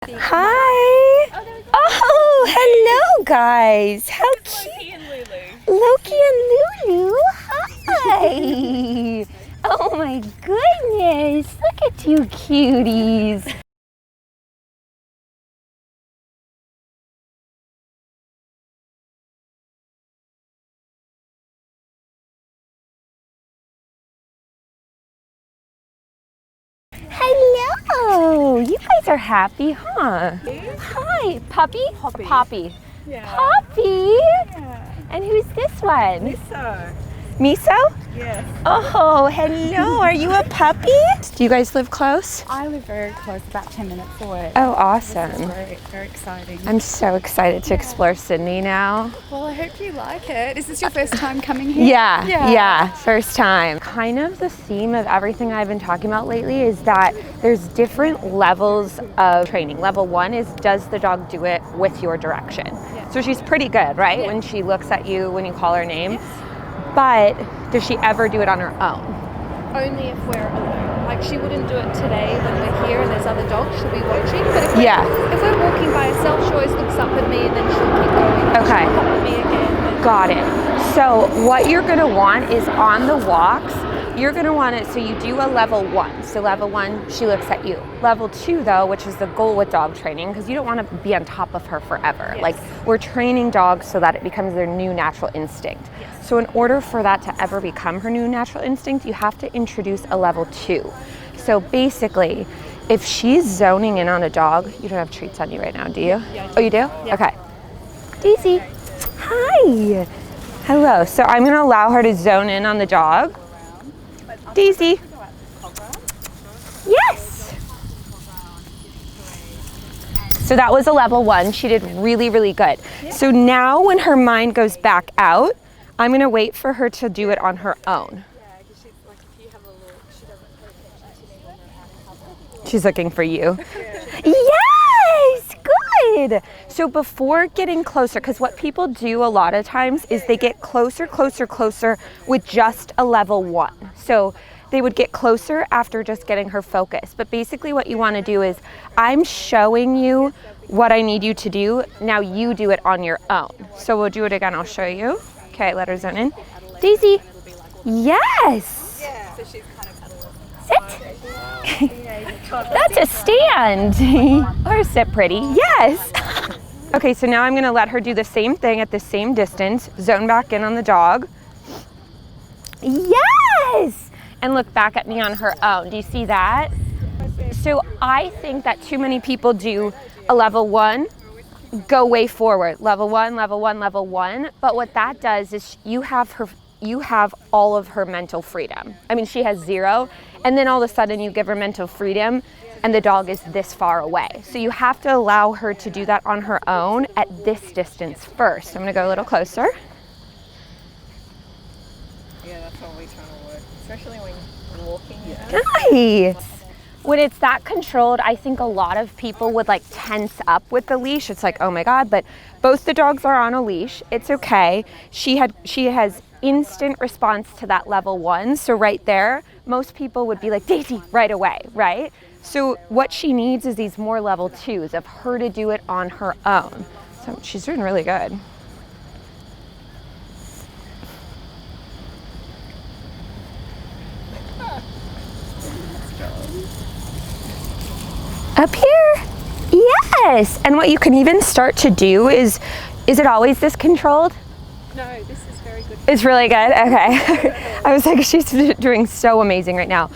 Hi! Oh, hello guys! How cute! Loki and Lulu! Hi! Oh my goodness! Look at you cuties! Hello! You guys are happy, huh? Hi! Puppy? Poppy. Yeah. Poppy? Yeah. And who's this one? Miso. Miso? Yes. Oh, hello. Are you a puppy? Do you guys live close? I live very close, about 10 minutes away. Oh, awesome. Very, very exciting. I'm so excited to explore Sydney now. Well, I hope you like it. Is this your first time coming here? Yeah, first time. Kind of the theme of everything I've been talking about lately is that there's different levels of training. Level 1 is, does the dog do it with your direction? Yeah. So she's pretty good, right? Yeah. When she looks at you, when you call her name. But does she ever do it on her own? Only if we're alone. Like, she wouldn't do it today when we're here and there's other dogs. She'll be watching. But if we're walking by herself, she always looks up at me and then she'll keep going. Okay. She'll pop at me again. Got it. So what you're going to want is on the walks, you're going to want it so you do a level 1. So level 1, she looks at you. Level 2 though, which is the goal with dog training, because you don't want to be on top of her forever. Yes. Like, we're training dogs so that it becomes their new natural instinct. Yes. So in order for that to ever become her new natural instinct, you have to introduce a level 2. So basically, if she's zoning in on a dog, you don't have treats on you right now, do you? Yeah, Oh, you do? Yeah. Okay. Daisy, hi. Hello. So I'm going to allow her to zone in on the dog. Daisy. Yes. So that was a level 1. She did really, really good. So now when her mind goes back out, I'm going to wait for her to do it on her own. She's looking for you. Yes, good. So before getting closer, because what people do a lot of times is they get closer with just a level 1. So they would get closer after just getting her focus. But basically what you want to do is, I'm showing you what I need you to do. Now you do it on your own. So we'll do it again. I'll show you. Okay, let her zone in. Daisy. Yes. Yeah. So she's kind of Sit. That's a stand. Or sit pretty. Yes. Okay, so now I'm going to let her do the same thing at the same distance. Zone back in on the dog. Yes. And look back at me on her own. Do you see that? So I think that too many people do a level 1, go way forward. Level 1, level 1, level 1. But what that does is you have all of her mental freedom. I mean, she has 0, and then all of a sudden you give her mental freedom and the dog is this far away. So you have to allow her to do that on her own at this distance first. I'm gonna go a little closer. Yeah, that's always trying to work, especially when walking. Nice. When it's that controlled, I think a lot of people would like tense up with the leash. It's like, oh my God, but both the dogs are on a leash. It's okay. She has instant response to that level 1. So right there, most people would be like, Daisy, right away, right? So what she needs is these more level 2s of her to do it on her own. So she's doing really good. Up here? Yes. And what you can even start to do is it always this controlled? No, this is very good. It's really good? Okay. I was like, she's doing so amazing right now.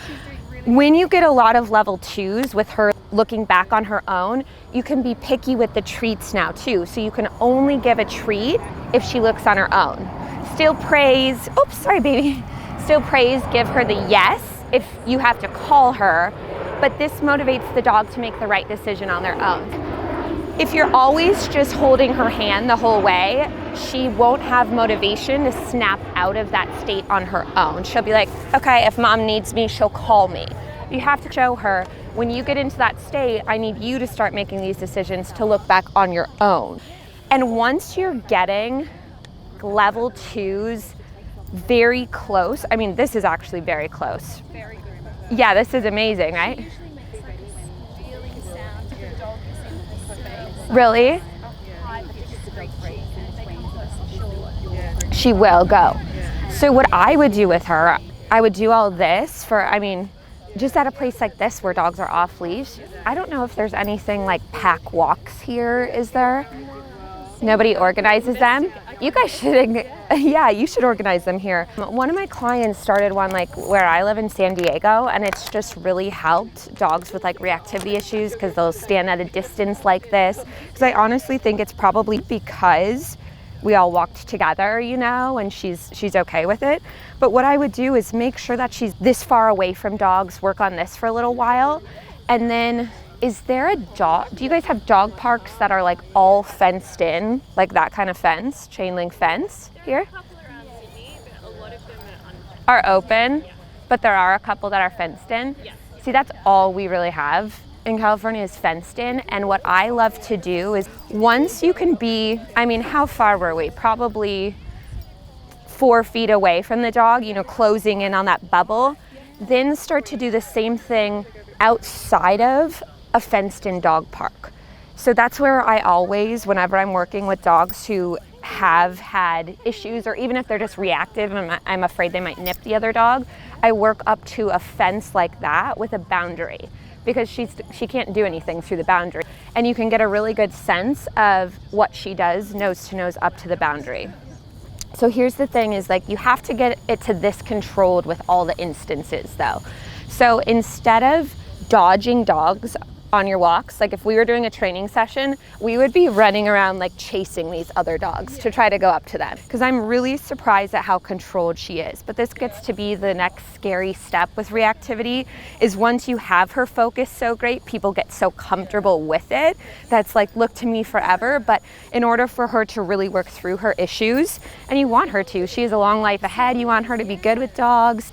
When you get a lot of level 2s with her looking back on her own, you can be picky with the treats now too. So you can only give a treat if she looks on her own. Still praise, oops, sorry baby. Still praise, give her the yes if you have to call her, but this motivates the dog to make the right decision on their own. If you're always just holding her hand the whole way, she won't have motivation to snap out of that state on her own. She'll be like, okay, if mom needs me, she'll call me. You have to show her, when you get into that state, I need you to start making these decisions to look back on your own. And once you're getting level 2s very close, I mean, this is actually very close. Very good. Yeah, this is amazing, right? Usually makes like a feeling sound to the dog is in Really? She will go. So what I would do with her, I would do all this for, I mean, just at a place like this where dogs are off leash. I don't know if there's anything like pack walks here, is there? Nobody organizes them? You guys should, yeah, you should organize them here. One of my clients started one like where I live in San Diego, and it's just really helped dogs with like reactivity issues because they'll stand at a distance like this. Because I honestly think it's probably because we all walked together, you know, and she's okay with it. But what I would do is make sure that she's this far away from dogs, work on this for a little while, and then is there a dog, do you guys have dog parks that are like all fenced in, like that kind of fence, chain link fence here? There are a couple around Sydney, but a lot of them Are open, but there are a couple that are fenced in. Yeah. See, that's all we really have in California is fenced in. And what I love to do is once you can be, I mean, how far were we? Probably 4 feet away from the dog, you know, closing in on that bubble, then start to do the same thing outside of a fenced in dog park. So that's where I always, whenever I'm working with dogs who have had issues, or even if they're just reactive and I'm afraid they might nip the other dog, I work up to a fence like that with a boundary, because she can't do anything through the boundary. And you can get a really good sense of what she does nose to nose up to the boundary. So here's the thing is like you have to get it to this controlled with all the instances though. So instead of dodging dogs on your walks, like if we were doing a training session, we would be running around like chasing these other dogs to try to go up to them, because I'm really surprised at how controlled she is. But this gets to be the next scary step with reactivity, is once you have her focus so great, people get so comfortable with it that's like, look to me forever. But in order for her to really work through her issues, and you want her to, she has a long life ahead, you want her to be good with dogs,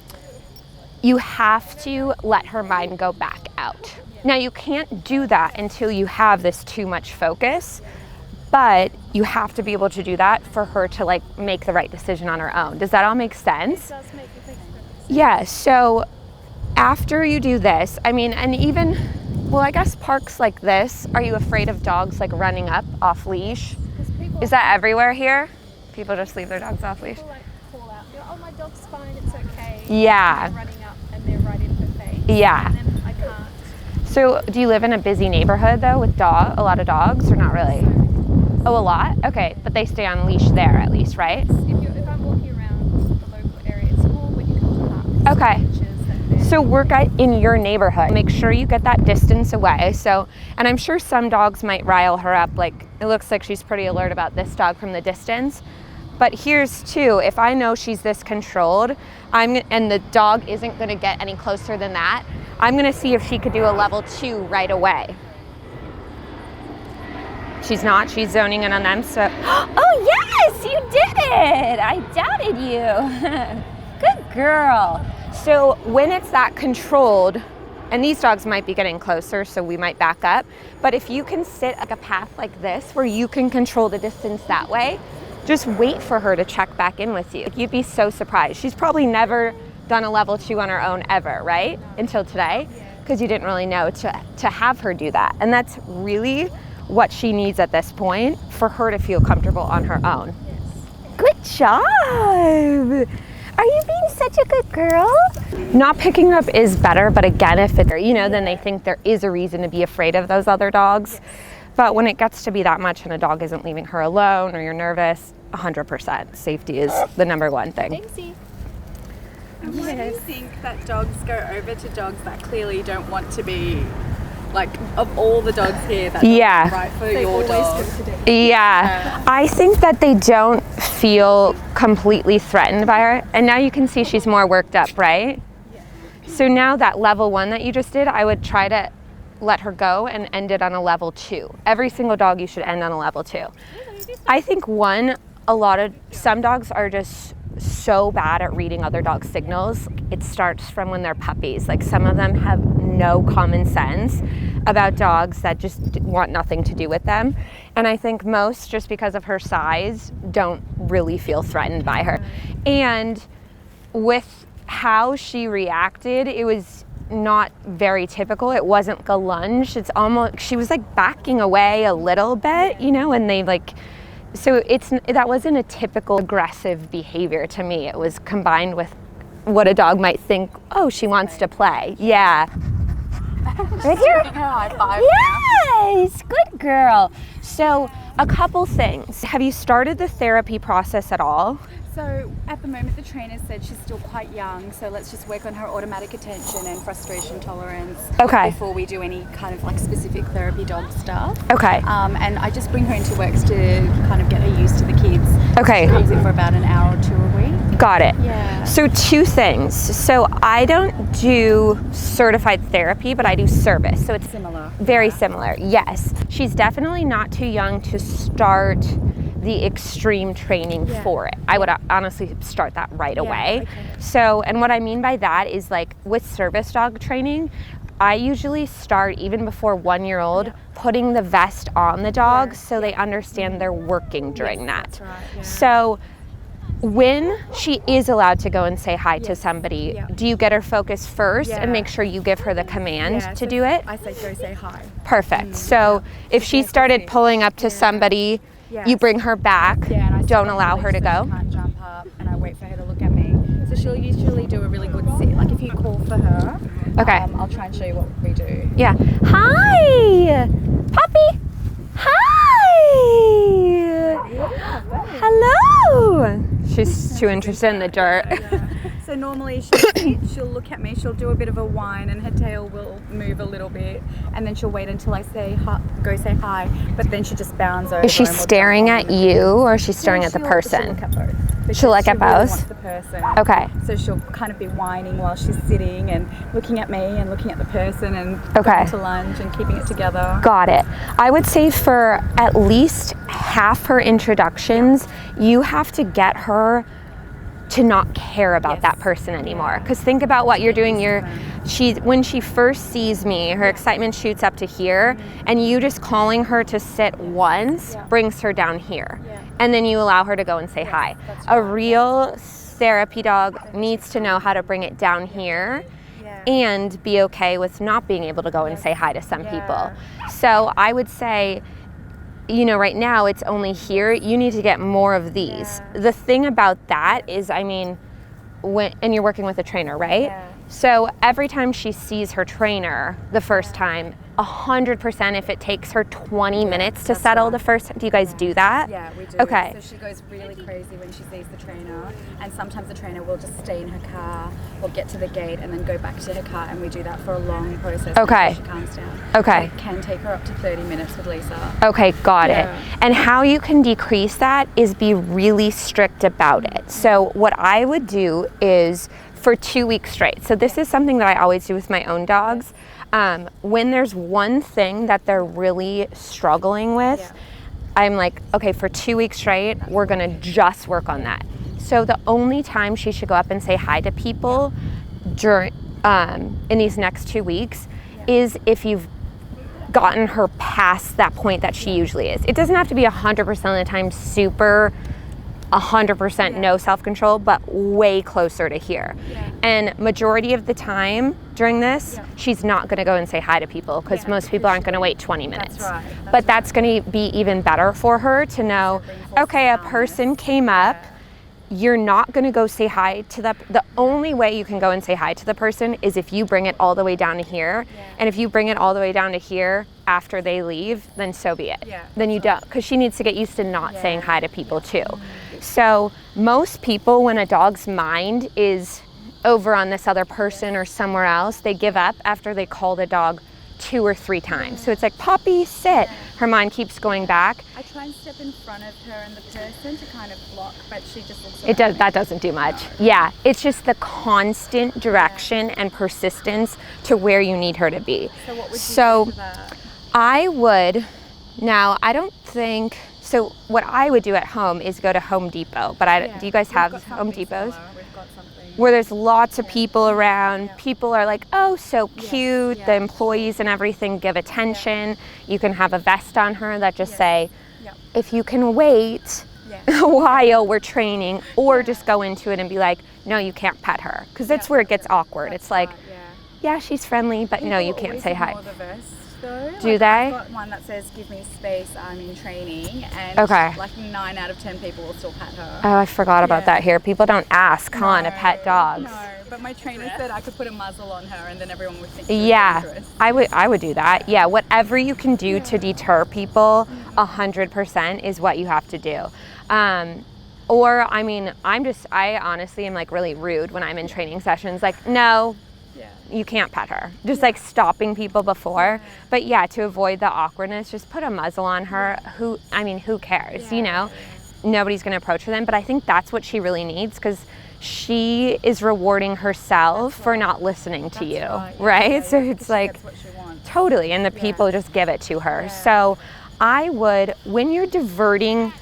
you have to let her mind go back out. Now you can't do that until you have this too much focus, but you have to be able to do that for her to like make the right decision on her own. Does that all make sense? It does make sense. Yeah, so after you do this, I mean, and even, well, I guess parks like this, are you afraid of dogs like running up off leash? Is that everywhere here? People just leave their dogs off leash? People like call out, go, oh, my dog's fine, it's okay. Yeah. And they're running up and they're right in her face. Yeah. And then I can't. So do you live in a busy neighborhood though with a lot of dogs, or not really? Oh, a lot? Okay, but they stay on leash there at least, right? If I'm walking around the local area, it's more when you come to parks. Okay. So work in your neighborhood. Make sure you get that distance away. So, and I'm sure some dogs might rile her up. Like it looks like she's pretty alert about this dog from the distance. But here's too, if I know she's this controlled, and the dog isn't gonna get any closer than that, I'm gonna see if she could do a level 2 right away. She's not, she's zoning in on them, so. Oh yes, you did it! I doubted you. Good girl. So when it's that controlled, and these dogs might be getting closer, so we might back up, but if you can sit like a path like this, where you can control the distance that way, just wait for her to check back in with you. You'd be so surprised. She's probably never done a level 2 on her own ever, right? Until today, because you didn't really know to have her do that. And that's really what she needs at this point for her to feel comfortable on her own. Good job. Are you being such a good girl? Not picking her up is better, but again, if it's, you know, then they think there is a reason to be afraid of those other dogs. But when it gets to be that much and a dog isn't leaving her alone or you're nervous, 100%. Safety is the #1 thing. Thanksy. And why do you think that dogs go over to dogs that clearly don't want to be, like, of all the dogs here, that's right for your dog? Yeah, I think that they don't feel completely threatened by her. And now you can see she's more worked up, right? So now that level 1 that you just did, I would try to let her go and end it on a level 2. Every single dog you should end on a level 2. I think some dogs are just so bad at reading other dogs' signals. It starts from when they're puppies. Like some of them have no common sense about dogs that just want nothing to do with them. And I think most, just because of her size, don't really feel threatened by her. And with how she reacted, it was not very typical. It wasn't like a lunge. It's almost, she was like backing away a little bit, you know, and they like, so that wasn't a typical aggressive behavior to me. It was combined with what a dog might think, oh, she wants to play. Yeah. Right here? High five. Yes, good girl. So a couple things. Have you started the therapy process at all? So at the moment the trainer said she's still quite young, so let's just work on her automatic attention and frustration tolerance before we do any kind of like specific therapy dog stuff. Okay. And I just bring her into works to kind of get her used to the kids. Okay. She comes in for about an hour or two a week. Got it. Yeah. So two things. So I don't do certified therapy, but I do service. So it's Similar. very similar. Yes. She's definitely not too young to start the extreme training for it. I would honestly start that right away. Okay. So, and what I mean by that is like with service dog training, I usually start even before 1 year old putting the vest on the dog so they understand they're working during that. That's right. Yeah. So when she is allowed to go and say hi to somebody, do you get her focused first and make sure you give her the command to do it? I say go say hi. Perfect. So if she started pulling up to somebody, you bring her back, and I don't allow her to so go. She can't jump up, and I wait for her to look at me. So she'll usually do a really good sit. Like if you call for her, I'll try and show you what we do. Yeah. Hi, puppy. Hi. Hello. She's too interested in the dirt. So normally she'll look at me, she'll do a bit of a whine, and her tail will move a little bit, and then she'll wait until I say hi, go say hi, but then she just bounds over. Is she and we'll staring jump at on. you or is she staring at the She'll person? look at both. Because She'll look at she really both? wants the person. Okay. So she'll kind of be whining while she's sitting and looking at me and looking at the person and Okay. going to lunge and keeping it together. Got it. I would say for at least half her introductions, you have to get her to not care about that person anymore. Because think about what you're doing. When she first sees me, her excitement shoots up to here, and you just calling her to sit once brings her down here. And then you allow her to go and say hi. A real therapy dog needs to know how to bring it down here and be okay with not being able to go and say hi to some people. So I would say, you know, right now it's only here. You need to get more of these. The thing about that is, I mean, and you're working with a trainer, right? Yeah. So every time she sees her trainer the first time, 100% if it takes her 20 minutes to settle the first time. Do you guys do that? Yeah, we do. Okay. So she goes really crazy when she sees the trainer, and sometimes the trainer will just stay in her car or get to the gate and then go back to her car, and we do that for a long process Okay. before she calms down. Okay. It can take her up to 30 minutes with Lisa. Okay, got it. Yeah. And how you can decrease that is be really strict about it. So what I would do is for 2 weeks straight. So this is something that I always do with my own dogs. When there's one thing that they're really struggling with, I'm like, okay, for 2 weeks straight, we're gonna just work on that. So the only time she should go up and say hi to people during in these next 2 weeks is if you've gotten her past that point that she usually is. It doesn't have to be 100% of the time super 100% no self-control, but way closer to here. And majority of the time during this, she's not gonna go and say hi to people because most people aren't gonna wait 20 minutes. That's right. But that's gonna be even better for her to know, okay, a person came up, you're not gonna go say hi to the only way you can go and say hi to the person is if you bring it all the way down to here. And if you bring it all the way down to here after they leave, then so be it. Then you don't, because she needs to get used to not saying hi to people too. So most people, when a dog's mind is over on this other person or somewhere else, they give up after they call the dog 2 or 3 times. So it's like, Poppy, sit. Her mind keeps going back. I try and step in front of her and the person to kind of block, but she just looks That doesn't do much. Yeah, it's just the constant direction and persistence to where you need her to be. So what would you do for that? I would, now I don't think, so what I would do at home is go to Home Depot, but do you guys have Home Depots? We've got something. Where there's lots of people around. People are like, oh, so cute. The employees and everything give attention. You can have a vest on her that just say, if you can wait while we're training, or just go into it and be like, no, you can't pet her. Because that's where it gets awkward. It's like, Yeah, she's friendly, but no, you can't say hi. More the vest, though. Do they? I've got one that says "Give me space, I'm in training," and Okay. like 9 out of 10 people will still pet her. Oh, I forgot about that here. People don't ask, to pet dogs. No, but my trainer said I could put a muzzle on her, and then everyone would think. Yeah, I would do that. Yeah, whatever you can do to deter people, 100% is what you have to do. Or I mean, I honestly am like really rude when I'm in training sessions. Like, no, you can't pet her. Just like stopping people before. But yeah, to avoid the awkwardness, just put a muzzle on her. Who cares? You know, nobody's gonna approach her then. But I think that's what she really needs, because she is rewarding herself for not listening to you, right? So it's like, totally, and the people just give it to her. So I would, when you're diverting,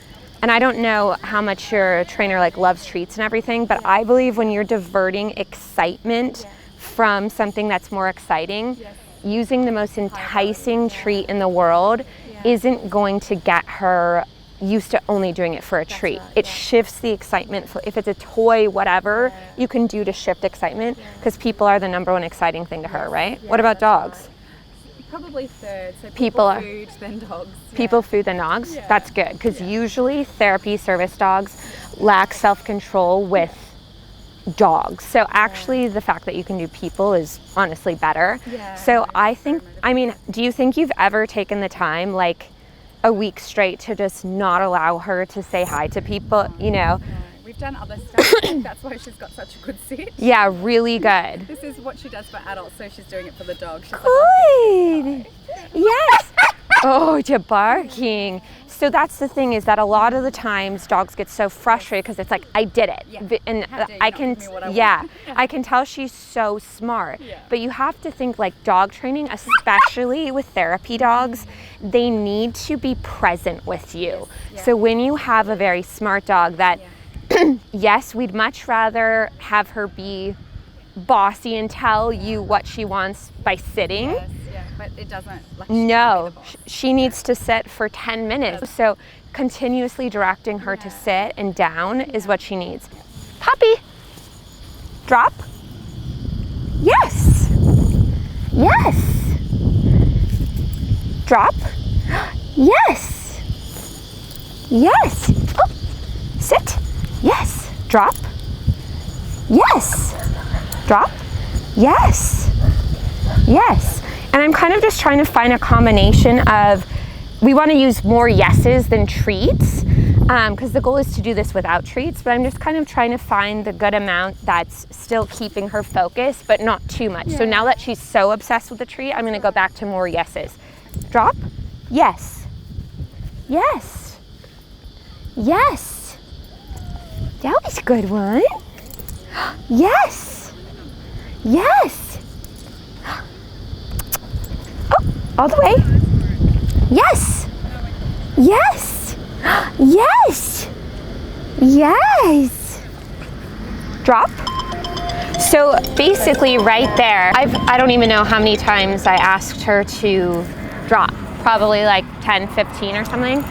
and I don't know how much your trainer like loves treats and everything, but I believe when you're diverting excitement from something that's more exciting, using the most enticing treat in the world isn't going to get her used to only doing it for a treat. It shifts the excitement. If it's a toy, whatever you can do to shift excitement, because people are the number one exciting thing to her, right? What about dogs? Probably third. So People food, then dogs. People, food, then dogs? That's good, because usually therapy service dogs lack self-control with dogs. So actually the fact that you can do people is honestly better. So I think, I mean, do you think you've ever taken the time, like a week straight, to just not allow her to say hi to people, you know? We've done other stuff. That's why she's got such a good sit. Yeah, really good. This is what she does for adults, so she's doing it for the dog. She's Good. Yes. Oh, you're barking. So that's the thing, is that a lot of the times dogs get so frustrated because it's like, I did it. And I can, I can tell she's so smart. But you have to think, like, dog training, especially with therapy dogs, they need to be present with you. So when you have a very smart dog that, yes, we'd much rather have her be bossy and tell you what she wants by sitting. But it doesn't. Like, no, she needs to sit for 10 minutes. So continuously directing her to sit and down is what she needs. Puppy, drop. Yes. Yes. Drop. Yes. Yes. Oh. Sit. Yes. Drop. Yes. Drop. Yes. Yes. And I'm kind of just trying to find a combination of, we want to use more yeses than treats, because the goal is to do this without treats, but I'm just kind of trying to find the good amount that's still keeping her focused, but not too much. So now that she's so obsessed with the treat, I'm going to go back to more yeses. Drop. Yes. Yes. Yes. That was a good one. Yes. Yes. All the way. Yes. Yes. Yes. Yes. Drop. So basically right there, I don't even know how many times I asked her to drop. Probably like 10, 15 or something.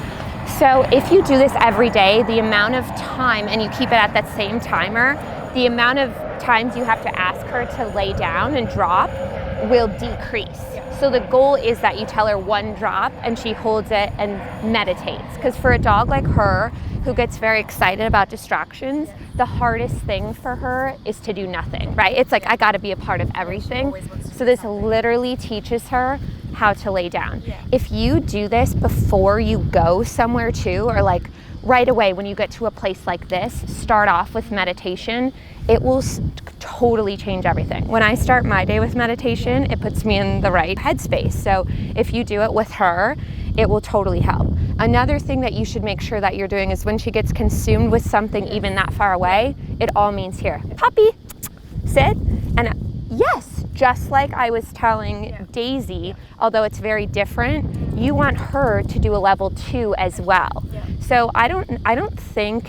So if you do this every day, the amount of time, and you keep it at that same timer, the amount of times you have to ask her to lay down and drop will decrease. So the goal is that you tell her one drop and she holds it and meditates. Because for a dog like her, who gets very excited about distractions, the hardest thing for her is to do nothing, right? It's like, I gotta be a part of everything. So this literally teaches her how to lay down. If you do this before you go somewhere too, or like right away when you get to a place like this, start off with meditation, it will totally change everything. When I start my day with meditation, it puts me in the right headspace. So if you do it with her, it will totally help. Another thing that you should make sure that you're doing is when she gets consumed with something even that far away, it all means here. Puppy, sit, and yes, just like I was telling Daisy, although it's very different, you want her to do a level 2 as well. So I don't think,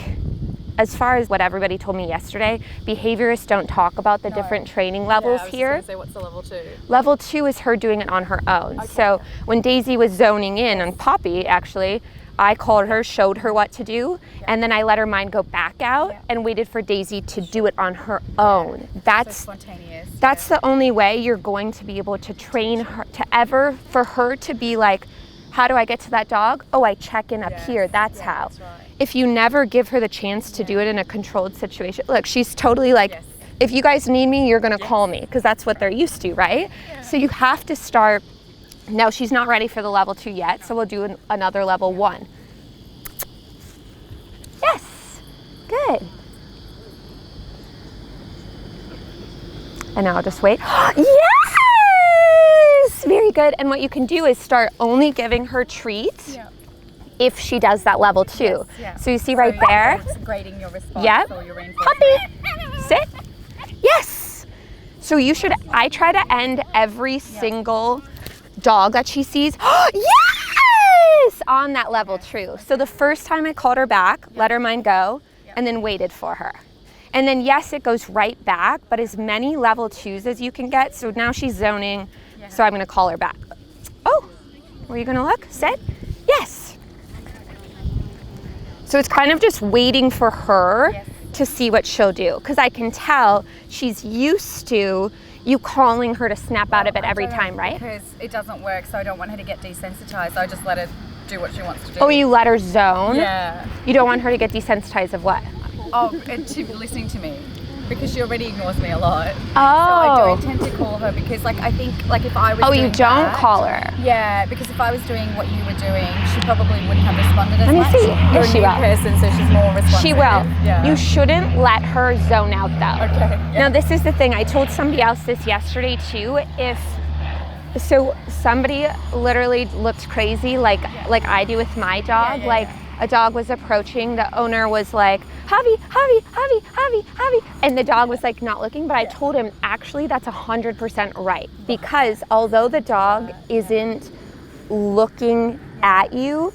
as far as what everybody told me yesterday, behaviorists don't talk about the different training levels here. I was just gonna say, what's the level 2? Level 2 is her doing it on her own. So when Daisy was zoning in on Poppy, actually, I called her, showed her what to do, and then I let her mind go back out and waited for Daisy to do it on her own. That's so spontaneous. That's the only way you're going to be able to train her for her to be like, how do I get to that dog? Oh, I check in up here. That's how. That's right. If you never give her the chance to do it in a controlled situation, look, she's totally like, if you guys need me, you're gonna call me, because that's what they're used to, right? So you have to start. No, she's not ready for the level 2 yet, so we'll do another level 1. Yes, good. And now I'll just wait. Yes, very good. And what you can do is start only giving her treats if she does that level 2. So you see right there. It's grading your response. Yep. Or your Puppy, sit. Yes. So I try to end every single dog that she sees. Yes, on that level 2. So the first time I called her back, let her mind go, and then waited for her. And then yes, it goes right back, but as many level 2s as you can get. So now she's zoning, so I'm gonna call her back. Oh, were you gonna look? Sit? Yes. So it's kind of just waiting for her to see what she'll do, because I can tell she's used to you calling her to snap out of it every time, right? Because it doesn't work, so I don't want her to get desensitized. I just let her do what she wants to do. Oh, you let her zone? Yeah. You don't want her to get desensitized of what? Oh, to listening to me, because she already ignores me a lot. Oh. So I don't tend to call her, because like I think like if I was Oh, doing you don't that, call her? Yeah, because if I was doing what you were doing, she probably wouldn't have responded as Let me much. see. You're Yes, a she new will. person, so she's more responsive. She will. Yeah. You shouldn't let her zone out though. Okay. Now this is the thing, I told somebody else this yesterday too. So somebody literally looked crazy like I do with my dog. A dog was approaching, the owner was like, Javi, Javi, Javi, Javi, Javi. And the dog was like not looking, but I told him, actually that's 100% right. Because although the dog isn't looking at you,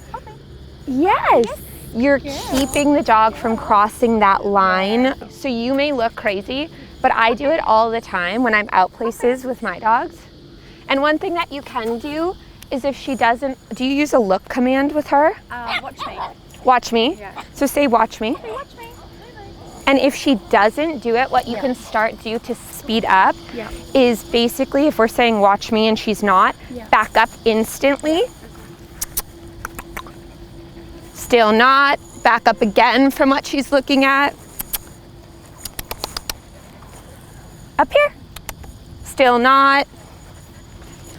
yes, you're keeping the dog from crossing that line. So you may look crazy, but I do it all the time when I'm out places with my dogs. And one thing that you can do is if she doesn't, do you use a look command with her? Watch me. Watch me. Yeah. So say watch me. Hey, watch me. And if she doesn't do it, what you can start do to speed up is basically if we're saying watch me and she's not, back up instantly. Still not. Back up again from what she's looking at. Up here. Still not.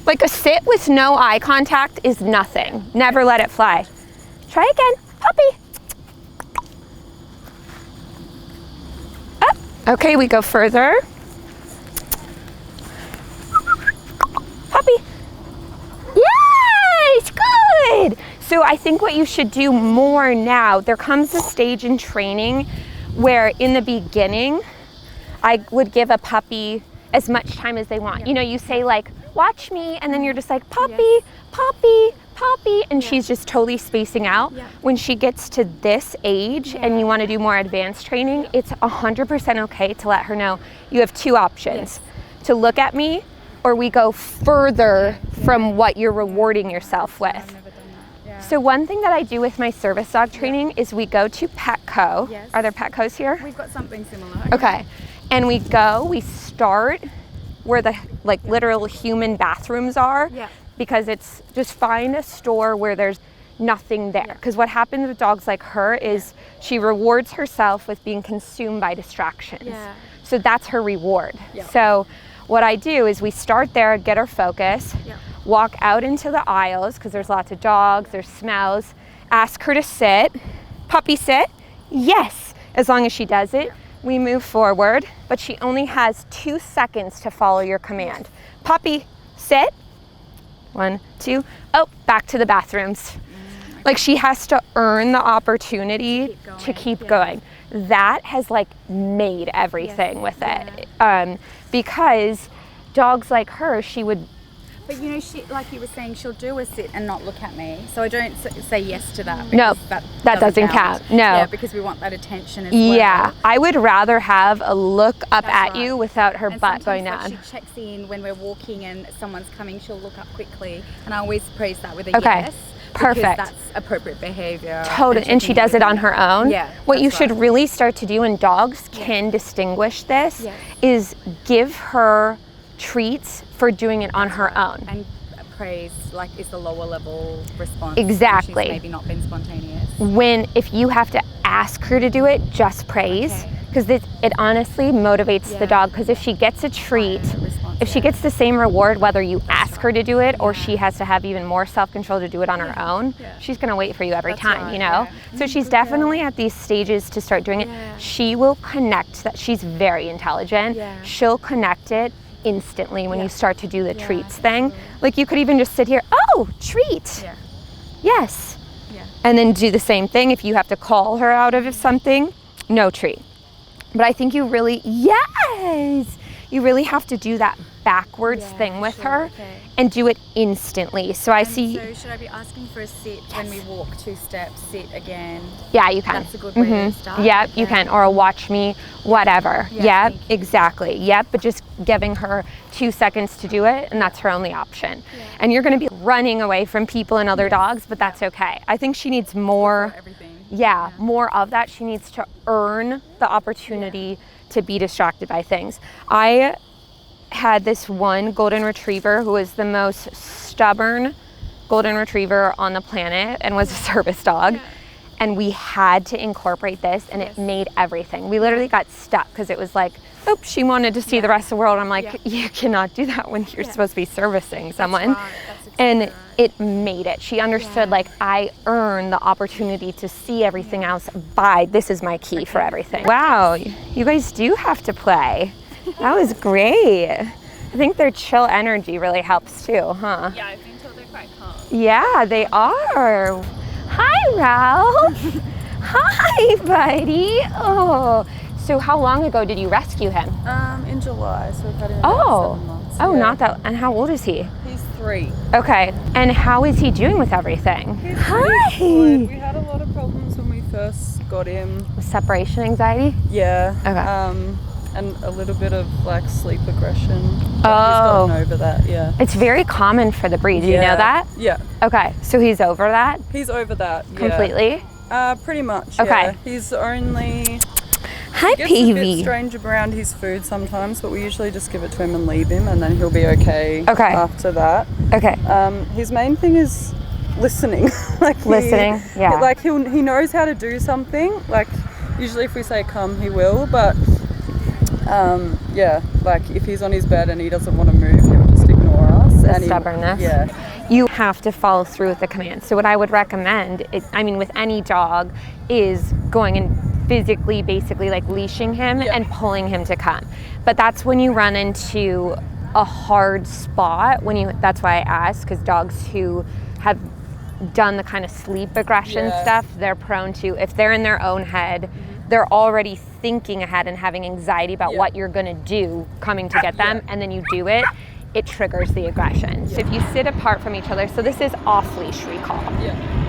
Like a sit with no eye contact is nothing. Never let it fly. Try again. Puppy. Up. Okay, we go further. Puppy. Yes, good. So I think what you should do more now, there comes a stage in training where in the beginning, I would give a puppy as much time as they want. You know, you say like, watch me, and then you're just like, puppy, puppy, puppy, and she's just totally spacing out. When she gets to this age and you want to do more advanced training, it's 100% okay to let her know you have 2 options. To look at me, or we go further from what you're rewarding yourself with. So one thing that I do with my service dog training is we go to Petco. Are there Petcos here? We've got something similar. Okay. And we start where the like literal human bathrooms are, because it's just find a store where there's nothing there. Because what happens with dogs like her is she rewards herself with being consumed by distractions. So that's her reward. So what I do is we start there, get her focus, walk out into the aisles because there's lots of dogs, there's smells, ask her to sit. Puppy sit? Yes, as long as she does it. We move forward, but she only has 2 seconds to follow your command. Puppy, sit. 1, 2, oh, back to the bathrooms. Like she has to earn the opportunity to keep going. That has like made everything with it. Because dogs like her, she would. But you know, she, like you were saying, she'll do a sit and not look at me. So I don't say yes to that. No, that doesn't count. No. Yeah, because we want that attention as well. Yeah, I would rather have a look up at you without her and butt going sometimes, down. Like, she checks in when we're walking and someone's coming, she'll look up quickly. And I always praise that with a Okay. yes. Perfect. Because that's appropriate behavior. Totally, and she does it on her own. Yeah, What you that's should right. really start to do, and dogs can distinguish this, Yes. is give her treats for doing it on her own. And praise, like, is the lower level response. Exactly. When she's maybe not been spontaneous. If you have to ask her to do it, just praise, Okay. because it honestly motivates the Yeah. dog, because if she gets a treat, Response, if she gets the same reward whether you ask her to do it or she has to have even more self-control to do it on her own, she's going to wait for you every That's time, right, you know? yeah. So she's definitely at these stages to start doing it. She will connect that. She's very intelligent. Yeah. She'll connect it instantly when you start to do the treats thing. Like, you could even just sit here, oh, treat. Yeah. Yes. Yeah. And then do the same thing if you have to call her out of something, no treat. But I think you really, you really have to do that backwards thing with her and do it instantly. So I see. So should I be asking for a sit when we walk 2 steps, sit again? Yeah, you can. That's a good way to start. Yep, you can. Or a watch me, whatever. Yeah, Yep, exactly. Yep, but just giving her 2 seconds to do it, and that's her only option. And you're going to be running away from people and other dogs, but that's okay. I think she needs more. Everything. Yeah, more of that. She needs to earn the opportunity to be distracted by things. I had this one golden retriever who was the most stubborn golden retriever on the planet and was a service dog. And we had to incorporate this, and it made everything. We literally got stuck because it was like, oops, she wanted to see the rest of the world. I'm like, you cannot do that when you're supposed to be servicing someone. Right. That's exactly And right. it made it. She understood, like, I earn the opportunity to see everything else by, this is my key for everything. Wow, you guys do have to play. That was great. I think their chill energy really helps too, huh? Yeah, I've been told they're quite calm. Yeah, they are. Hi, Ralph. Hi, buddy. Oh, so how long ago did you rescue him? In July, so we've had him about 7 months. Oh, yeah. not that. And how old is he? He's 3. Okay. And how is he doing with everything? He's Hi. pretty good. We had a lot of problems when we first got him. Separation anxiety? Yeah. Okay. And a little bit of like sleep aggression. But He's Oh. gotten over that, yeah. It's very common for the breed. Do you know that? Yeah. Okay. So he's over that He's over that. Yeah. completely? Pretty much. Okay. Yeah. He's only Hi, gets a bit Peavy. strange around his food sometimes, but we usually just give it to him and leave him, and then he'll be okay. Okay. After that. Okay. His main thing is listening. Listening, yeah. Like he knows how to do something. Like usually if we say come, he will. But yeah, like if he's on his bed and he doesn't want to move, he'll just ignore us. The and stubbornness. Yeah. You have to follow through with the command. So what I would recommend, with any dog, is going and physically, basically like leashing him and pulling him to come. But that's when you run into a hard spot. That's why I asked, because dogs who have done the kind of sleep aggression stuff, they're prone to, if they're in their own head, they're already thinking ahead and having anxiety about what you're gonna do coming to get them, and then you do it, it triggers the aggression. So if you sit apart from each other, so this is off-leash recall.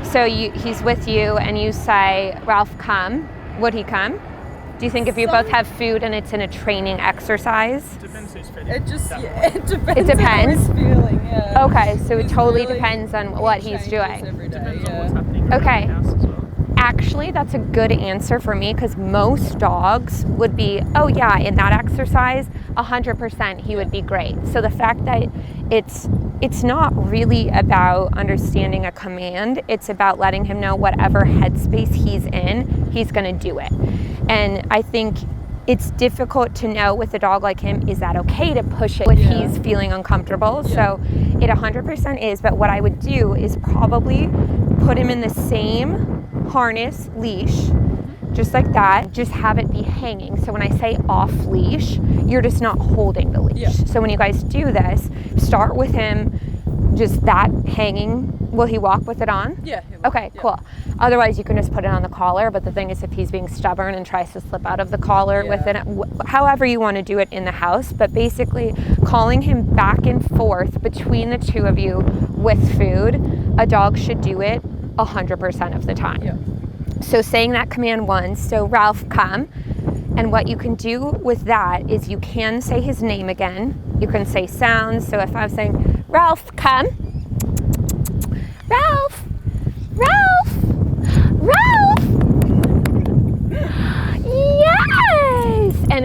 So he's with you and you say, Ralph, come. Would he come? Do you think if you both have food and it's in a training exercise? Depends who's fed. It just it depends. It depends? On how he's feeling. Yeah. Okay, so it He's totally really- depends on what he's changes doing. every day, Depends on yeah. what's happening Okay. in the house as well. Actually, that's a good answer for me, because most dogs would be, oh yeah, in that exercise, 100% he would be great. So the fact that it's not really about understanding a command, it's about letting him know whatever headspace he's in, he's gonna do it. And I think it's difficult to know with a dog like him, is that okay to push it if he's feeling uncomfortable? So it 100% is, but what I would do is probably put him in the same harness, leash, just like that, just have it be hanging. So when I say off leash, you're just not holding the leash. So when you guys do this, start with him just that hanging. Will he walk with it on? Yeah. he will. Okay, cool. Otherwise, you can just put it on the collar, but the thing is, if he's being stubborn and tries to slip out of the collar within it, however you want to do it in the house, but basically calling him back and forth between the two of you with food, a dog should do it 100% of the time. So saying that command once, so Ralph, come. And what you can do with that is you can say his name again. You can say sounds. So if I was saying, Ralph, come. Ralph,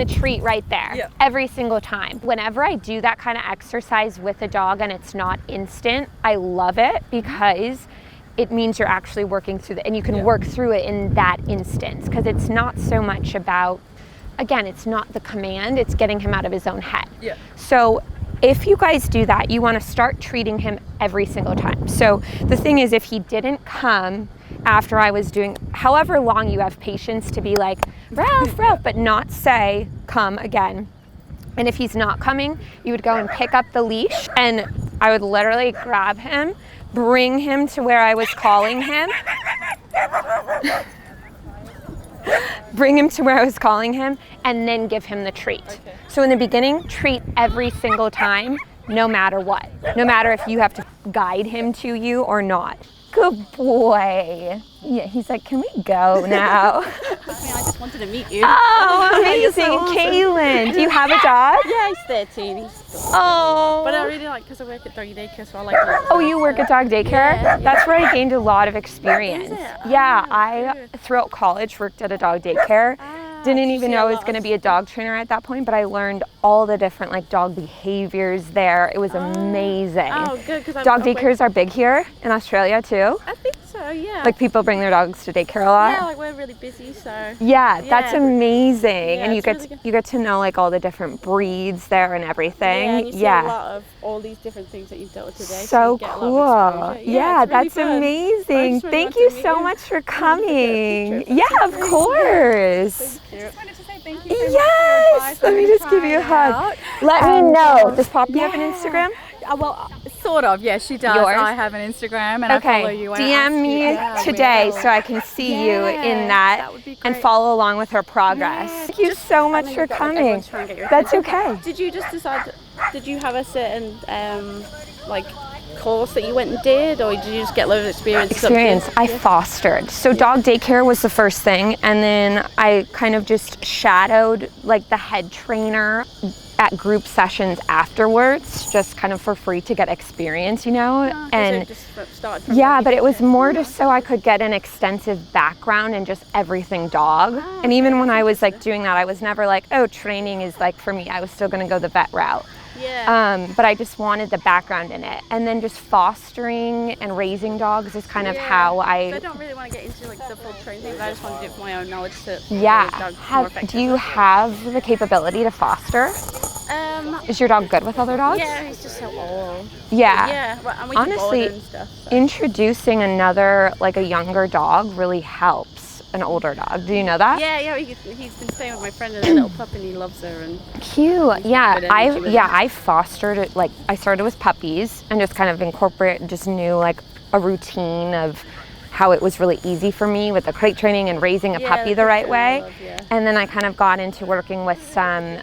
the treat right there. Yeah. Every single time. Whenever I do that kind of exercise with a dog and it's not instant, I love it because it means you're actually working through it, and you can work through it in that instance, because it's not so much about, again, it's not the command, it's getting him out of his own head. Yeah. So if you guys do that, you want to start treating him every single time. So the thing is, if he didn't come after I was doing, however long you have patience to be like, Ralph, Ralph, but not say, come again. And if he's not coming, you would go and pick up the leash, and I would literally grab him, bring him to where I was calling him, bring him to where I was calling him, and then give him the treat. Okay. So in the beginning, treat every single time, no matter what. No matter if you have to guide him to you or not. Good boy. Yeah, he's like, can we go now? I just wanted to meet you. Oh, amazing. so awesome. Kaelin, do you have a dog? Yeah, he's 13. He's Oh. But I really like, because I work at doggy daycare, so I like it. Oh, you work at dog daycare? Yeah. That's where I gained a lot of experience. Is it? Yeah, Oh, I, good. throughout college, worked at a dog daycare. Didn't you even see know a I was lot going to of- be a dog trainer at that point, but I learned all the different like dog behaviors there. It was amazing. Oh, good, because Dog daycares are big here in Australia too. I think so, yeah. Like people bring their dogs to daycare a lot. yeah, like we're really busy, so. Yeah, that's Yeah. amazing. Yeah, And you it's get really good. you get to know like all the different breeds there and everything. Yeah, and you see a lot of all these different things that you've dealt with today. So you get a cool. lot of exposure. Yeah, it's really that's fun. I amazing. just really Thank wanted you to meet so you. much for Wanted to get a coming. picture. Yeah, of course. Just wanted to say thank you so much for your Yes. advice. Let me just give you a hug. Let me know. Does Poppy have an Instagram? Well, sort of. Yeah, she does. Yours? I have an Instagram, and I follow Okay. you. And I DM ask me you. Yeah, I today will. so I can see you in that, that would be and great. follow along with her progress. Thank you so much for coming. Everyone's trying to get your That's attention. okay. Did you just decide, did you have a certain, like, course that you went and did, or did you just get loads of experience? I fostered. So dog daycare was the first thing, and then I kind of just shadowed like the head trainer at group sessions afterwards, just kind of for free to get experience, you know. And just started from yeah, doggy but it was daycare. more just so I could get an extensive background in just everything dog. And even when I was like doing that, I was never like, oh, training is like for me. I was still going to go the vet route. Yeah. But I just wanted the background in it. And then just fostering and raising dogs is kind of how I I, don't really want to get into like the full training thing, but I just want to do it for my own knowledge to yeah. raise dogs more Have, effectively. do you have the capability to foster? Is your dog good with other dogs? Yeah, he's just so old. Yeah. Yeah, well, and we keep Honestly, bored and stuff. So. introducing another, like a younger dog really helps an older dog. Do you know that? Yeah, he's been staying with my friend and a little pup, and he loves her. And Cute. Yeah, good energy with I fostered it. Like I started with puppies and just kind of just knew like a routine of how it was really easy for me with the crate training and raising a puppy the right way. And then I kind of got into working with some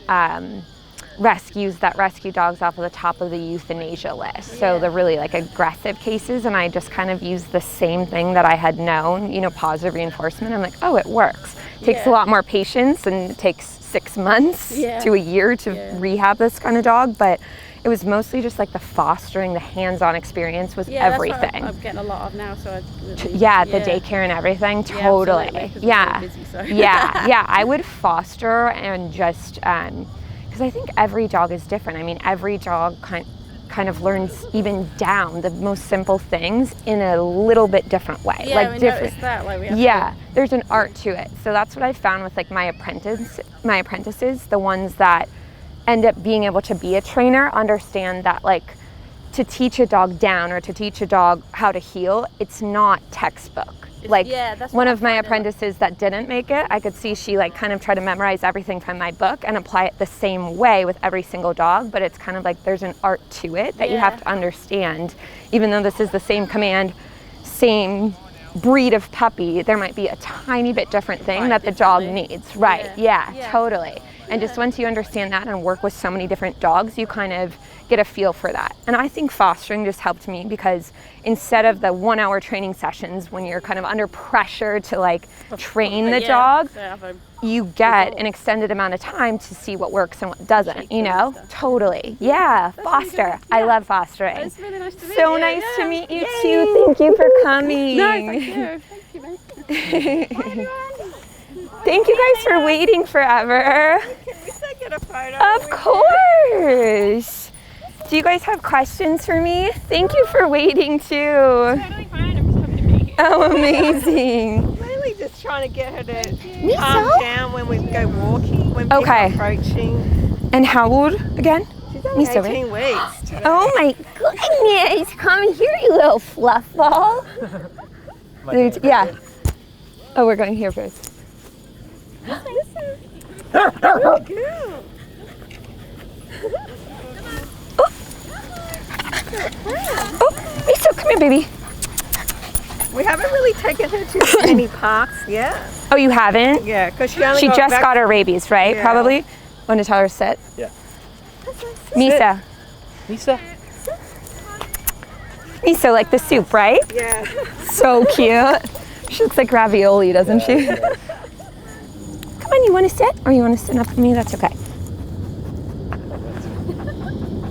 rescues that rescue dogs off of the top of the euthanasia list. So the really like aggressive cases, and I just kind of used the same thing that I had known, you know, positive reinforcement. I'm like, oh, it works. It takes a lot more patience, and it takes 6 months to a year to rehab this kind of dog, but it was mostly just like the fostering, the hands-on experience was everything. That's what I'm getting a lot of now, so The daycare and everything, totally. absolutely, 'cause we're Yeah, so busy, so. yeah. I would foster and just because I think every dog is different. I mean, every dog kind of learns even down the most simple things in a little bit different way. Yeah, like we different. noticed that. Like we have Yeah, there's an art to it. So that's what I found with like my apprentices, the ones that end up being able to be a trainer, understand that like to teach a dog down or to teach a dog how to heel, it's not textbook. Like that's one what of my I find apprentices that didn't make it, I could see she like kind of tried to memorize everything from my book and apply it the same way with every single dog, but it's kind of like there's an art to it that you have to understand. Even though this is the same command, same breed of puppy, there might be a tiny bit different thing that the dog needs. Right, yeah, totally. And just once you understand that and work with so many different dogs, you kind of get a feel for that. And I think fostering just helped me because instead of the 1 hour training sessions when you're kind of under pressure to like train the dog, you get an extended amount of time to see what works and what doesn't, you know? Totally. Yeah, foster. I love fostering. It's really nice to meet So you. nice to meet you too. Thank you for coming. No, thank you. Thank you, mate. Thank you guys for waiting forever. get a photo? Of course. Do you guys have questions for me? Thank you for waiting too. Totally fine. I'm just happy to be here. Oh, amazing. Mainly just trying to get her to Me calm so? down when we go walking, when people Okay. are approaching. And how old again? She's only Me so, 18 weeks. today. Oh my goodness. Come here, you little fluff ball. Yeah. Oh, we're going here first. Oh, Lisa, come here, baby. We haven't really taken her to many parks yet. Oh, you haven't? Yeah, because she only She just back- got her rabies, right? Yeah. Probably. Want to tell her to sit? Yeah. Misa. Lisa? Misa, like the soup, right? Yeah. So cute. She looks like ravioli, doesn't she? Come on, you want to sit? Or you want to sit up with me? That's okay.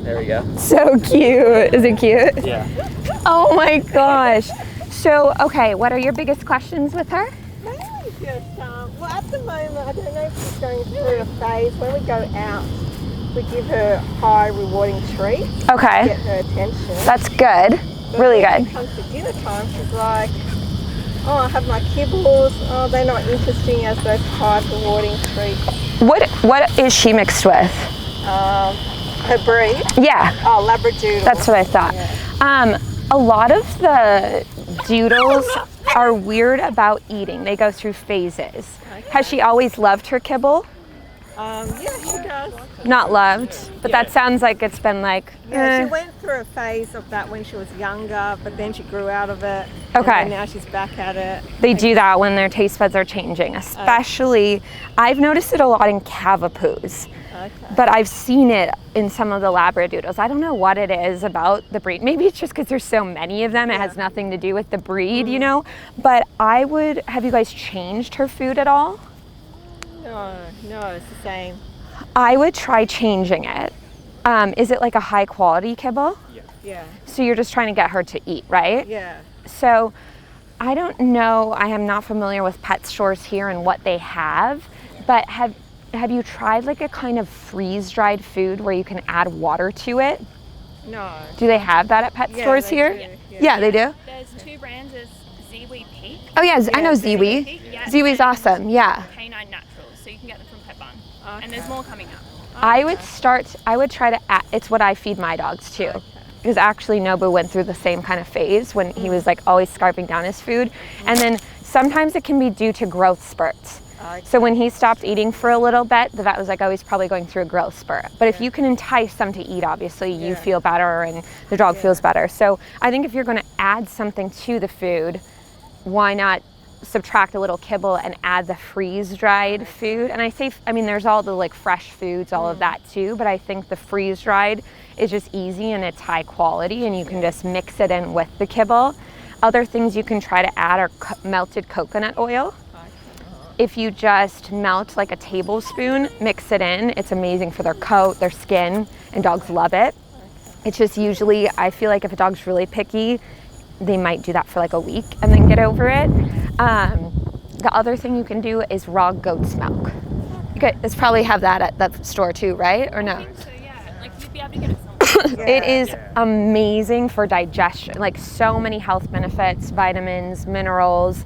There we go. So cute. Is it cute? Yeah. Oh my gosh. So, okay, what are your biggest questions with her? Mainly just, well, at the moment, I don't know if she's going through a phase. When we go out, we give her high rewarding treats to Okay. get her attention. That's good. But Really when good. it comes to dinner time, she's like, oh, I have my kibbles. Oh, they're not interesting as those high rewarding treats. What is she mixed with? Her breed? Yeah, Oh, Labradoodle. that's what I thought. A lot of the doodles are weird about eating. They go through phases. Has she always loved her kibble? Yeah, she does. Not loved, but that sounds like it's been like, Yeah, she went through a phase of that when she was younger, but then she grew out of it. Okay. And now she's back at it. they do that when their taste buds are changing, especially, I've noticed it a lot in Cavapoos. Okay. But I've seen it in some of the Labradoodles. I don't know what it is about the breed. Maybe it's just because there's so many of them. It has nothing to do with the breed, you know? But have you guys changed her food at all? No, it's the same. I would try changing it. Is it like a high quality kibble? Yeah. So you're just trying to get her to eat, right? Yeah. So I don't know, I am not familiar with pet stores here and what they have, but have you tried like a kind of freeze-dried food where you can add water to it? No. Do they have that at pet Yeah, stores they here? do, Yeah, they do. There's two brands. There's Ziwi Peak. Oh yeah, I know Ziwi Ziwi. Peak, yeah, Ziwi's and awesome, yeah. Canine Naturals, so you can get them from Pet Barn. And there's more coming up. I would try to add, it's what I feed my dogs too. Because actually Nobu went through the same kind of phase when he was like always scarfing down his food. And then sometimes it can be due to growth spurts. So when he stopped eating for a little bit, the vet was like, oh, he's probably going through a growth spurt. But if you can entice them to eat, obviously you feel better and the dog feels better. So I think if you're gonna add something to the food, why not subtract a little kibble and add the freeze-dried food? And I mean, there's all the like fresh foods, all of that too, but I think the freeze-dried is just easy and it's high quality and you can just mix it in with the kibble. Other things you can try to add are melted coconut oil. If you just melt like a tablespoon, mix it in, it's amazing for their coat, their skin, and dogs love it. It's just usually, I feel like if a dog's really picky, they might do that for like a week and then get over it. The other thing you can do is raw goat's milk. You guys probably have that at the store too, right? Or no? So yeah, like you'd be able to get it somewhere. It is amazing for digestion, like so many health benefits, vitamins, minerals,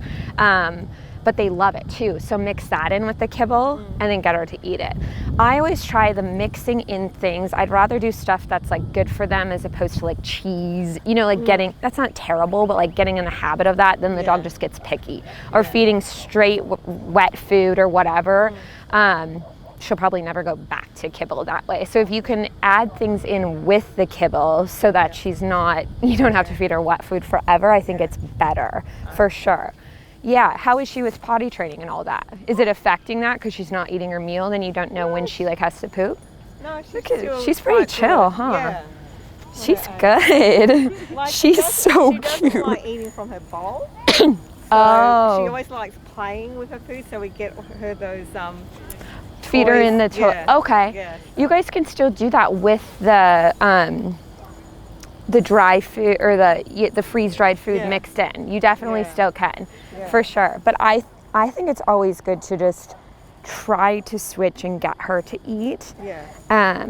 but they love it too. So mix that in with the kibble and then get her to eat it. I always try the mixing in things. I'd rather do stuff that's like good for them as opposed to like cheese, you know, like that's not terrible, but like getting in the habit of that, then the dog just gets picky. Or feeding straight wet food or whatever. She'll probably never go back to kibble that way. So if you can add things in with the kibble so that she's not, you don't have to feed her wet food forever, I think it's better for sure. Yeah, how is she with potty training and all that? Is it affecting that because she's not eating her meal, then you don't know when she like has to poop? No, She's pretty chill, huh? Yeah. She's good. Like, She's so she doesn't cute. like eating from her bowl. Oh. She always likes playing with her food, so we get her those Feed her in the toys. toilet. Yeah. Okay. Yeah. You guys can still do that with the dry food or the freeze-dried food mixed in. You definitely still can, for sure. But I think it's always good to just try to switch and get her to eat. Yeah.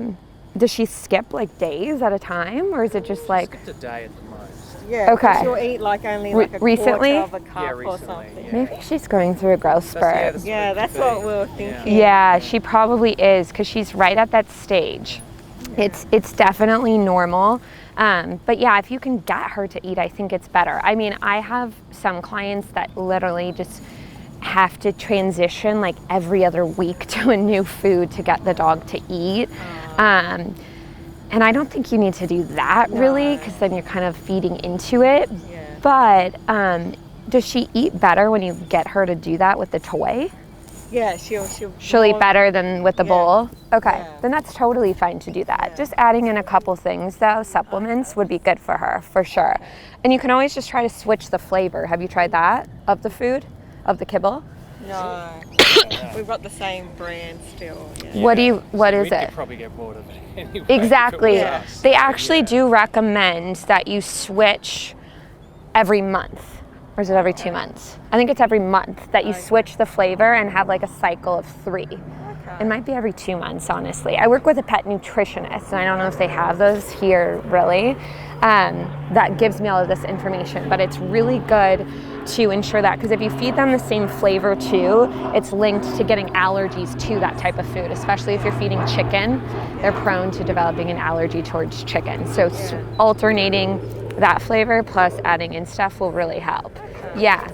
Does she skip like days at a time, or is it just like Skipped a day at the most. Yeah. Okay. She'll eat like only like a Recently? quarter of a cup or recently, something. yeah. maybe she's going through a growth spurt? Yeah, that's what we were thinking. Yeah, she probably is, because she's right at that stage. It's definitely normal. But yeah, if you can get her to eat, I think it's better. I mean, I have some clients that literally just have to transition like every other week to a new food to get the dog to eat. And I don't think you need to do that really, because then you're kind of feeding into it. Yeah. But does she eat better when you get her to do that with the toy? Yeah, She'll eat better than with the bowl? Okay, Yeah. then that's totally fine to do that. Just adding in a couple things though, supplements, would be good for her, for sure. And you can always just try to switch the flavor. Have you tried that of the food, of the kibble? No. We've got the same brand still. Yeah. What is We'd it? probably get bored of it anyway. Exactly. if it was us. They actually do recommend that you switch every month. Or is it every 2 months? I think it's every month that you switch the flavor and have like a cycle of 3. It might be every 2 months, honestly. I work with a pet nutritionist, and I don't know if they have those here really. That gives me all of this information, but it's really good to ensure that, because if you feed them the same flavor too, it's linked to getting allergies to that type of food, especially if you're feeding chicken. They're prone to developing an allergy towards chicken. So alternating that flavor plus adding in stuff will really help. Yeah.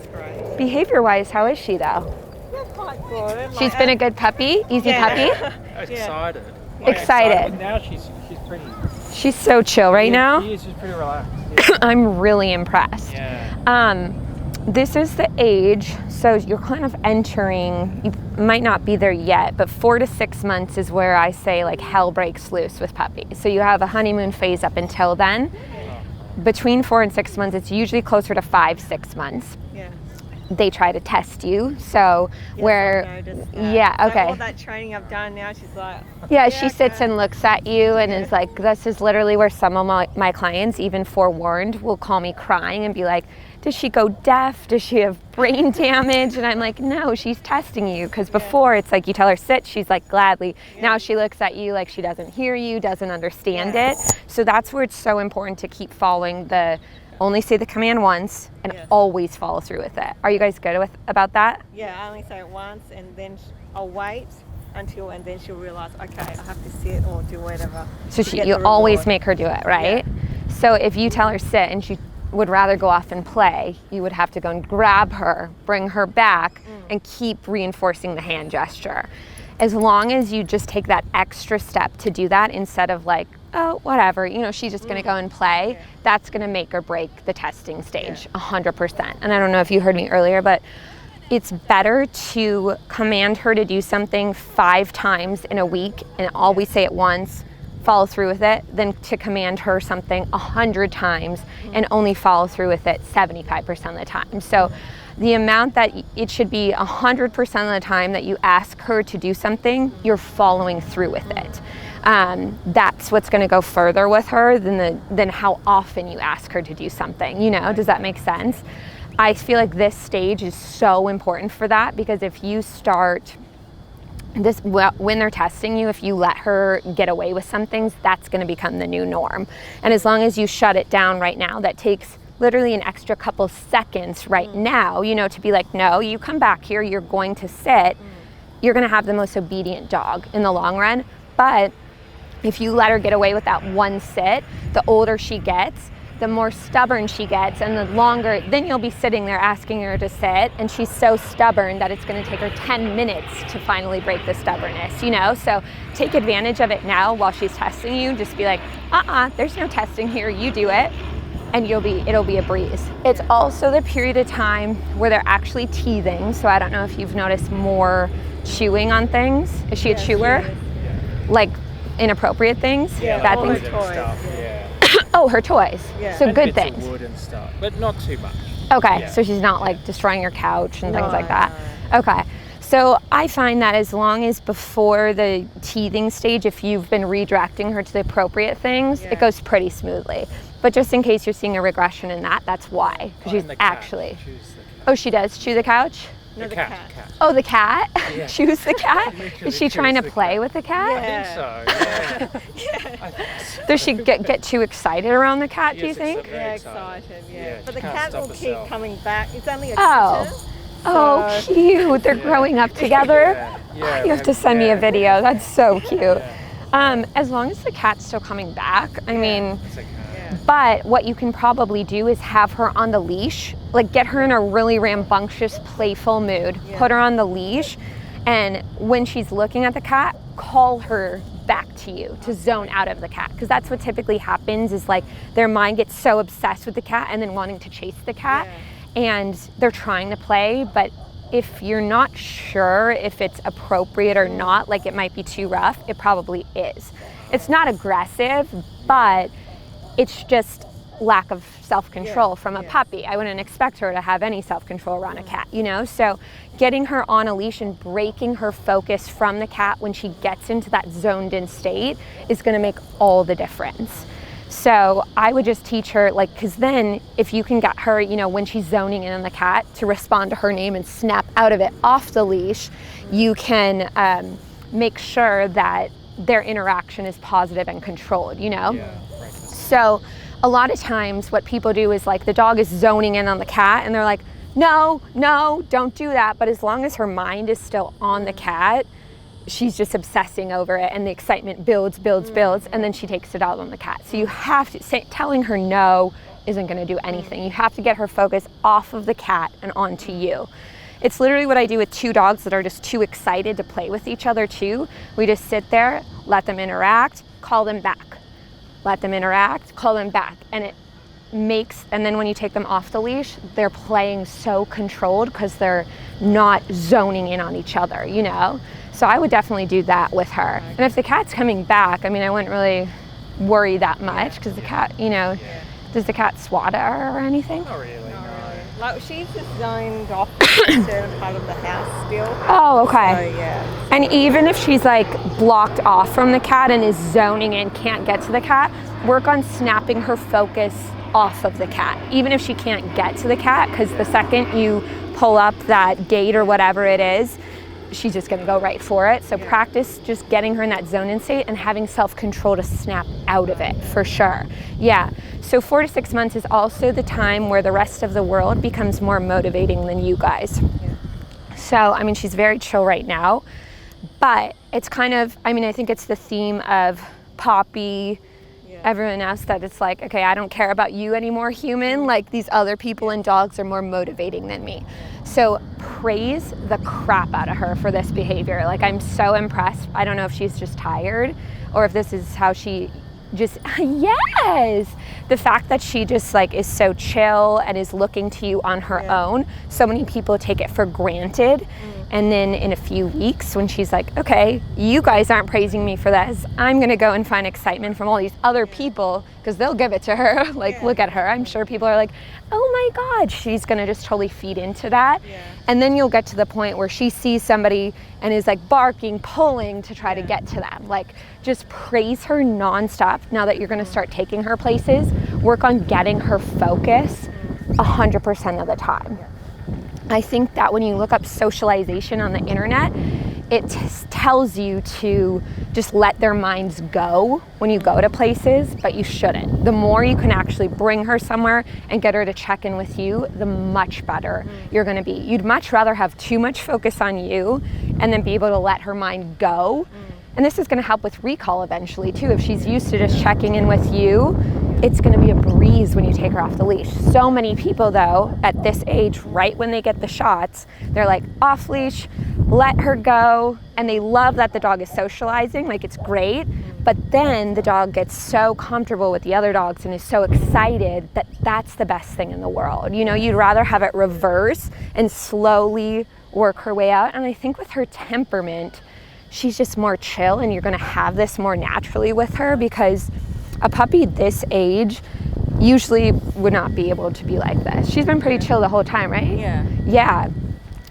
Behavior-wise, how is she though? Quite good. She's been a good puppy, easy puppy. Excited. Excited. But now she's pretty. She's so chill right now. She is just pretty relaxed. I'm really impressed. Yeah. This is the age, so you're kind of entering, you might not be there yet, but 4 to 6 months is where I say like hell breaks loose with puppies. So you have a honeymoon phase up until then. Between 4 and 6 months, it's usually closer to 5, 6 months. Yeah. They try to test you, so I noticed that. okay. All that training I've done now, she's like, Yeah, she sits and looks at you and is like, this is literally where some of my clients, even forewarned, will call me crying and be like, does she go deaf? Does she have brain damage? And I'm like, no, she's testing you. Because before it's like you tell her sit, she's like gladly. Now she looks at you like she doesn't hear you, doesn't understand it. So that's where it's so important to keep following the, only say the command once and always follow through with it. Are you guys good about that? yeah, I only say it once and then I'll wait until, and then she'll realize, okay, I have to sit or do whatever. So to get you the always reward. make her do it, right? So if you tell her sit and she would rather go off and play, you would have to go and grab her, bring her back, and keep reinforcing the hand gesture. As long as you just take that extra step to do that instead of like, oh, whatever, you know, she's just gonna go and play, that's gonna make or break the testing stage, 100%. And I don't know if you heard me earlier, but it's better to command her to do something 5 times in a week and always say it once, follow through with it, than to command her something 100 times and only follow through with it 75% of the time. So the amount that it should be 100% of the time that you ask her to do something, you're following through with it. That's what's going to go further with her than how often you ask her to do something. You know, does that make sense? I feel like this stage is so important for that, because if you start this, when they're testing you, if you let her get away with some things, that's going to become the new norm. And as long as you shut it down right now, that takes literally an extra couple seconds right now, you know, to be like, no, you come back here, you're going to sit, you're going to have the most obedient dog in the long run. But if you let her get away with that one sit, the older she gets, the more stubborn she gets, and the longer, then you'll be sitting there asking her to sit, and she's so stubborn that it's gonna take her 10 minutes to finally break the stubbornness, you know? So take advantage of it now while she's testing you. Just be like, there's no testing here, you do it, and it'll be a breeze. It's also the period of time where they're actually teething, so I don't know if you've noticed more chewing on things. Is she a chewer? Like inappropriate things? Bad things? Oh, her toys. So And good bits things. of wood and stuff, but not too much. Okay, Yeah. so she's not like destroying your couch and things like that. Okay, so I find that as long as before the teething stage, if you've been redirecting her to the appropriate things, it goes pretty smoothly. But just in case you're seeing a regression in that, that's why. Because she's And the cat actually, chews the couch. oh, she does chew the couch? No, The cat. Cat. Oh, the cat? Yeah. Choose the cat? Literally Is she trying to choose the play cat. with the cat? I think so. Yeah. I think so. Does she get too excited around the cat, do you Yes, think? very Yeah, excited, yeah. she But the can't cat stop will keep herself. coming back. It's only a Oh. kitten. Oh, So- cute. They're growing up together. Yeah. You have to send me a video. That's so cute. Yeah. As long as the cat's still coming back, I mean, It's okay. but what you can probably do is have her on the leash, like get her in a really rambunctious, playful mood, put her on the leash, and when she's looking at the cat, call her back to you to zone out of the cat, because that's what typically happens is like their mind gets so obsessed with the cat and then wanting to chase the cat, and they're trying to play, but if you're not sure if it's appropriate or not, like it might be too rough, it probably is. It's not aggressive, but it's just lack of self-control from a puppy. I wouldn't expect her to have any self-control around a cat, you know? So getting her on a leash and breaking her focus from the cat when she gets into that zoned in state is gonna make all the difference. So I would just teach her, like, because then if you can get her, you know, when she's zoning in on the cat to respond to her name and snap out of it off the leash, you can make sure that their interaction is positive and controlled, you know? Yeah. Right. So a lot of times what people do is like the dog is zoning in on the cat and they're like, no, don't do that. But as long as her mind is still on the cat, she's just obsessing over it and the excitement builds, and then she takes it out on the cat. So you have to say, telling her no isn't gonna do anything. You have to get her focus off of the cat and onto you. It's literally what I do with two dogs that are just too excited to play with each other too. We just sit there, let them interact, call them back. Let them interact, call them back. And it makes, and then when you take them off the leash, they're playing so controlled because they're not zoning in on each other, you know? So I would definitely do that with her. And if the cat's coming back, I mean, I wouldn't really worry that much because the cat, you know, does the cat swat her or anything? Not really. No. Like she's just zoned off a certain part of the house still. Oh, okay. So yeah. And even if she's like blocked off from the cat and is zoning in, can't get to the cat, work on snapping her focus off of the cat. Even if she can't get to the cat, because the second you pull up that gate or whatever it is, she's just gonna go right for it. So practice just getting her in that zone in state and having self-control to snap out of it, for sure. Yeah, so 4 to 6 months is also the time where the rest of the world becomes more motivating than you guys. So, I mean, she's very chill right now, but it's kind of, I mean, I think it's the theme of Poppy, everyone else, that it's like, okay, I don't care about you anymore, human. Like these other people and dogs are more motivating than me. So praise the crap out of her for this behavior. Like I'm so impressed. I don't know if she's just tired or if this is how she just, yes, the fact that she just like is so chill and is looking to you on her own. So many people take it for granted. And then in a few weeks when she's like, okay, you guys aren't praising me for this, I'm gonna go and find excitement from all these other people because they'll give it to her. Like, look at her. I'm sure people are like, oh my God, she's gonna just totally feed into that. And then you'll get to the point where she sees somebody and is like barking, pulling to try to get to them. Like, just praise her nonstop. Now that you're gonna start taking her places, work on getting her focus 100% of the time. I think that when you look up socialization on the internet, it tells you to just let their minds go when you go to places, but you shouldn't. The more you can actually bring her somewhere and get her to check in with you, the much better you're gonna be. You'd much rather have too much focus on you and then be able to let her mind go. And this is gonna help with recall eventually too. If she's used to just checking in with you, it's gonna be a breeze when you take her off the leash. So many people though, at this age, right when they get the shots, they're like, off leash, let her go. And they love that the dog is socializing, like it's great. But then the dog gets so comfortable with the other dogs and is so excited that that's the best thing in the world. You know, you'd rather have it reverse and slowly work her way out. And I think with her temperament, she's just more chill and you're gonna have this more naturally with her because a puppy this age usually would not be able to be like this. She's been pretty chill the whole time, right? Yeah.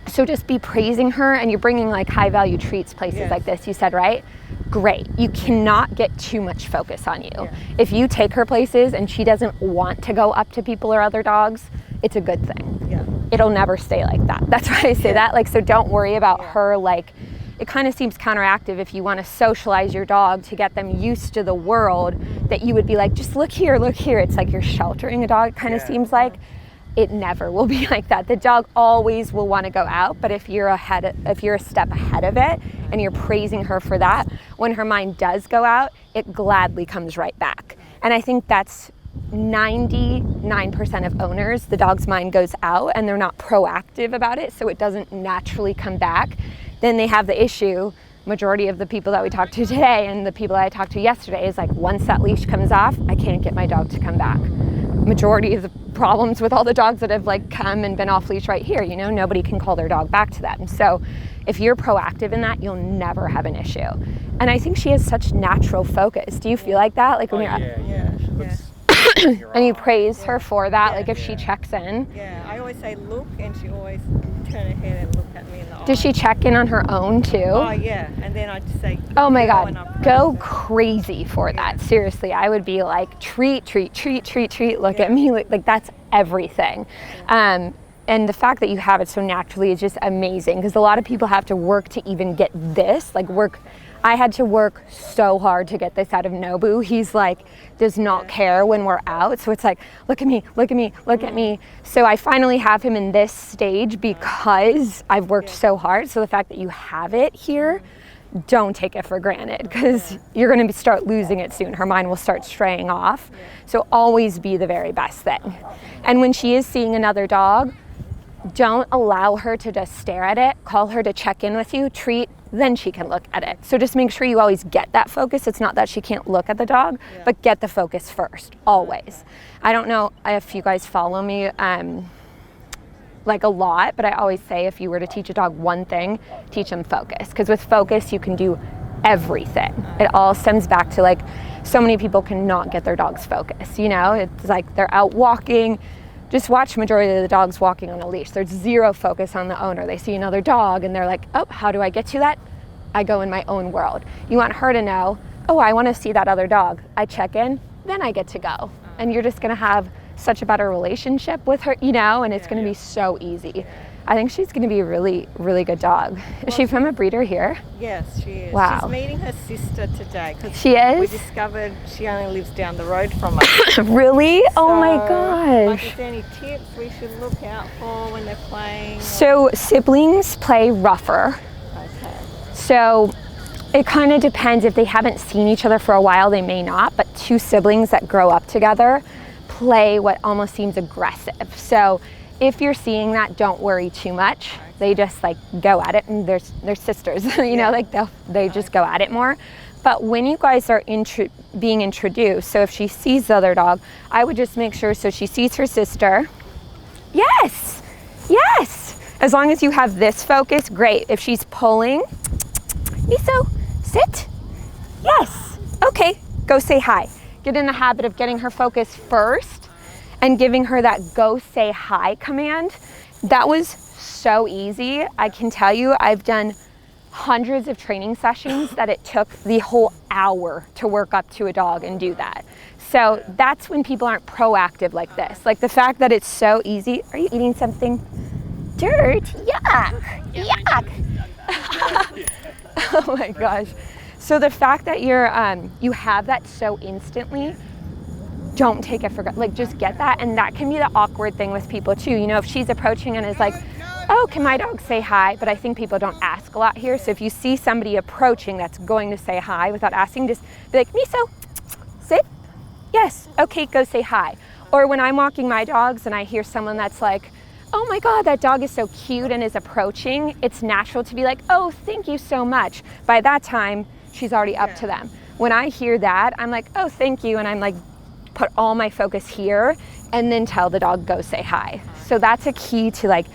So just be praising her and you're bringing like high value treats places like this, you said, right? Great. You cannot get too much focus on you. If you take her places and she doesn't want to go up to people or other dogs, it's a good thing. it'll never stay like that. That's why I say that. Like, so don't worry about her. Like, it kind of seems counteractive if you want to socialize your dog to get them used to the world, that you would be like, just look here, look here. It's like you're sheltering a dog, kind of seems like. It never will be like that. The dog always will want to go out, but if you're a step ahead of it and you're praising her for that, when her mind does go out, it gladly comes right back. And I think that's 99% of owners, the dog's mind goes out and they're not proactive about it, so it doesn't naturally come back. Then they have the issue. Majority of the people that we talked to today and the people that I talked to yesterday is like, once that leash comes off, I can't get my dog to come back. Majority of the problems with all the dogs that have like come and been off leash right here, you know, nobody can call their dog back to them. So if you're proactive in that, you'll never have an issue. And I think she has such natural focus. Do you feel like that? Like when and you praise her for that, like if she checks in. Yeah, I always say look, and she always turn her head and look at me in the eye. Does she check in on her own too? Oh yeah, and then I just say, oh my God, go crazy for that. Seriously, I would be like, treat, look at me, like that's everything. And the fact that you have it so naturally is just amazing, because a lot of people have to work to even get this, I had to work so hard to get this out of Nobu. He's like, does not care when we're out. So it's like, look at me, look at me, look at me. So I finally have him in this stage because I've worked so hard. So the fact that you have it here, don't take it for granted, because you're going to start losing it soon. Her mind will start straying off. So always be the very best thing. And when she is seeing another dog, don't allow her to just stare at it. Call her to check in with you, treat, then she can look at it. So just make sure you always get that focus. It's not that she can't look at the dog, but get the focus first, always. I don't know if you guys follow me like a lot, but I always say if you were to teach a dog one thing, teach them focus. Because with focus, you can do everything. It all stems back to like, so many people cannot get their dog's focus. You know, it's like they're out walking. Just watch majority of the dogs walking on a leash. There's zero focus on the owner. They see another dog and they're like, oh, how do I get to that? I go in my own world. You want her to know, oh, I want to see that other dog. I check in, then I get to go. And you're just going to have such a better relationship with her, you know, and it's going to be so easy. I think she's going to be a really, really good dog. Is she from a breeder here? Yes, she is. Wow. She's meeting her sister today. She is? We discovered she only lives down the road from us. Really? So, oh my gosh. Like, is there any tips we should look out for when they're playing? So siblings play rougher. Okay. So it kind of depends. If they haven't seen each other for a while, they may not, but two siblings that grow up together play what almost seems aggressive. So if you're seeing that, don't worry too much. They just like go at it, and they're sisters, you know, like they just go at it more. But when you guys are being introduced, so if she sees the other dog, I would just make sure, so she sees her sister. Yes, yes. As long as you have this focus, great. If she's pulling, Miso, sit. Yes, okay, go say hi. Get in the habit of getting her focus first and giving her that go say hi command. That was so easy. I can tell you, I've done hundreds of training sessions that it took the whole hour to work up to a dog and do that. So that's when people aren't proactive like this. Like the fact that it's so easy. Are you eating something? Dirt, yuck, yuck. Oh my gosh. So the fact that you have that so instantly, don't take it for granted. Like just get that, and that can be the awkward thing with people too. You know, if she's approaching and is like, oh, can my dog say hi? But I think people don't ask a lot here. So if you see somebody approaching that's going to say hi without asking, just be like, Miso, sit. Yes, okay, go say hi. Or when I'm walking my dogs and I hear someone that's like, oh my God, that dog is so cute and is approaching, it's natural to be like, oh, thank you so much. By that time, she's already up to them. When I hear that, I'm like, oh, thank you. And I'm like, put all my focus here and then tell the dog, go say hi. So that's a key to like,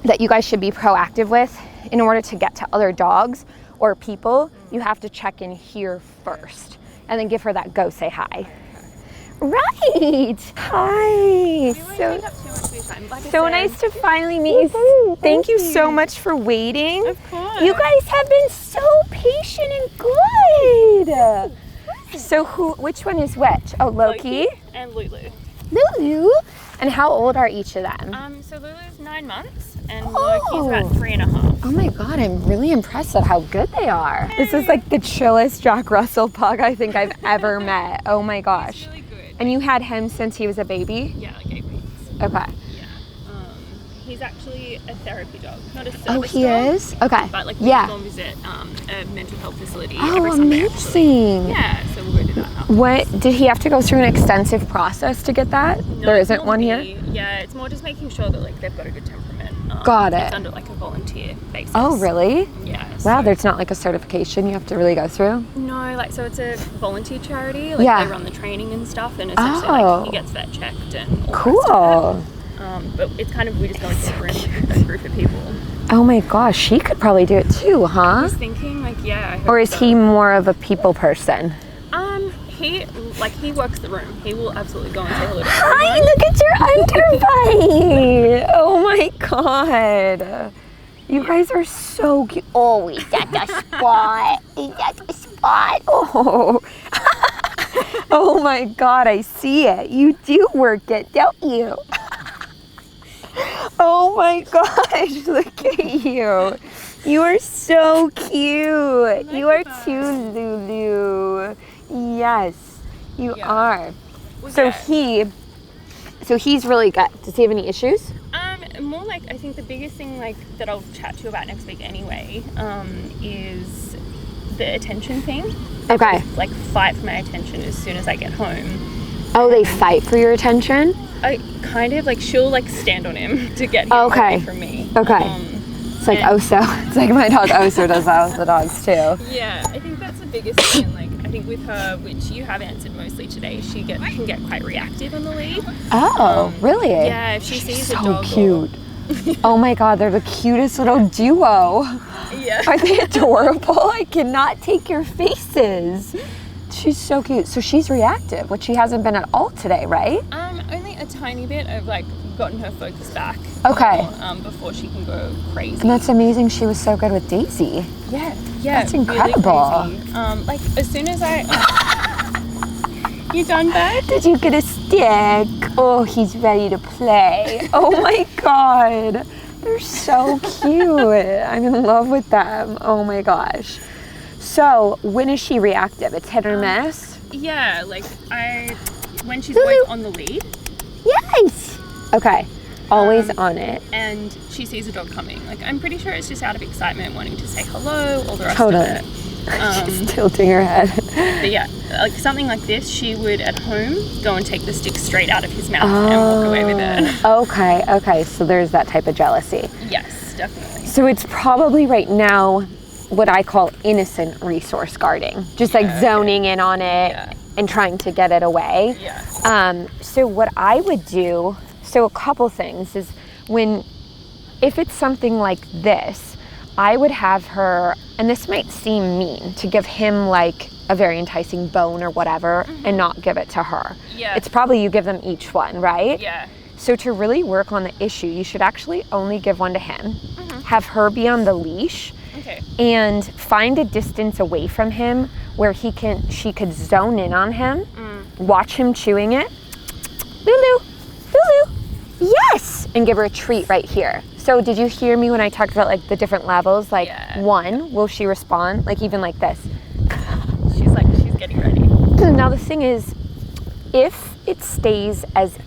that you guys should be proactive with. In order to get to other dogs or people, you have to check in here first and then give her that go say hi. Right. Hi. So nice to finally meet you. Thank you so much for waiting. Of course. You guys have been so patient and good. So which one is which? Oh, Loki. And Lulu. Lulu. And how old are each of them? So Lulu's 9 months and Loki's about 3.5. Oh my God, I'm really impressed at how good they are. This is like the chillest Jack Russell pug I think I've ever met. Oh my gosh. He's really good. And you had him since he was a baby? Yeah, like 8 weeks. Okay. Yeah. He's actually a therapy dog, not a service Oh, he dog, is? Okay. But like we Yeah. go and visit a mental health facility Oh, every Sunday actually. amazing. Yeah, so we'll go do that now. What, did he have to go through an extensive process to get that? No, There it's isn't more one me. here? Yeah, it's more just making sure that like they've got a good temperament. Got it. It's under like a volunteer basis. Oh, really? Yeah. Wow, so- there's not like a certification you have to really go through? No, like so it's a volunteer charity. Like Yeah. they run the training and stuff, and essentially Oh. like he gets that checked and all Cool. the rest of it. But it's kind of we just go into a group of people. Oh my gosh, she could probably do it too, I huh? was thinking like yeah. I hope Or is so. he more of a people person? He works the room. He will absolutely go and say hello to Hi, everyone. look at your underbite. Oh my God. You guys are so cute. Oh, is that the spot? Is that the spot? Oh. Oh my God, I see it. You do work it, don't you? Oh my gosh, look at you. You are so cute. You are too, Lulu. Yes, you are. So he's really good. Does he have any issues? More like I think the biggest thing like that I'll chat to you about next week anyway is the attention thing. Okay. Like fight for my attention as soon as I get home. Oh, they fight for your attention? I kind of like she'll like stand on him to get him Okay. away from me. Okay. It's like Oso. It's like my dog Oso does that with the dogs too. Yeah, I think that's the biggest thing. And like I think with her, which you have answered mostly today, she can get quite reactive on the lead. Oh, really? Yeah, if she She's sees so a dog. cute. Oh my God, they're the cutest little duo. Yeah. Are they adorable? I cannot take your faces. She's so cute. So she's reactive, which she hasn't been at all today, right? Only a tiny bit. I've like gotten her focus back. Okay. More, before she can go crazy. And that's amazing. She was so good with Daisy. Yeah. That's incredible. Really crazy. Like as soon as you done, babe? Did you get a stick? Oh, he's ready to play. Oh my God. They're so cute. I'm in love with them. Oh my gosh. So when is she reactive? It's hit or miss? Yeah, like when she's always on the lead. Yes. Okay. Always on it. And she sees a dog coming. Like I'm pretty sure it's just out of excitement, wanting to say hello, all the rest Totally. of it. She's tilting her head. But yeah, like something like this, she would at home go and take the stick straight out of his mouth and walk away with it. Okay. So there's that type of jealousy. Yes, definitely. So it's probably right now what I call innocent resource guarding. Just like zoning in on it and trying to get it away. Yeah. So what I would do, so a couple things is if it's something like this, I would have her, and this might seem mean, to give him like a very enticing bone or whatever and not give it to her. Yeah. It's probably you give them each one, right? Yeah. So to really work on the issue, you should actually only give one to him, have her be on the leash, Okay. and find a distance away from him where she could zone in on him, watch him chewing it. Lulu, yes, and give her a treat right here. So did you hear me when I talked about like the different levels? Like one, will she respond? Like even like this. She's getting ready. Now the thing is, if it stays as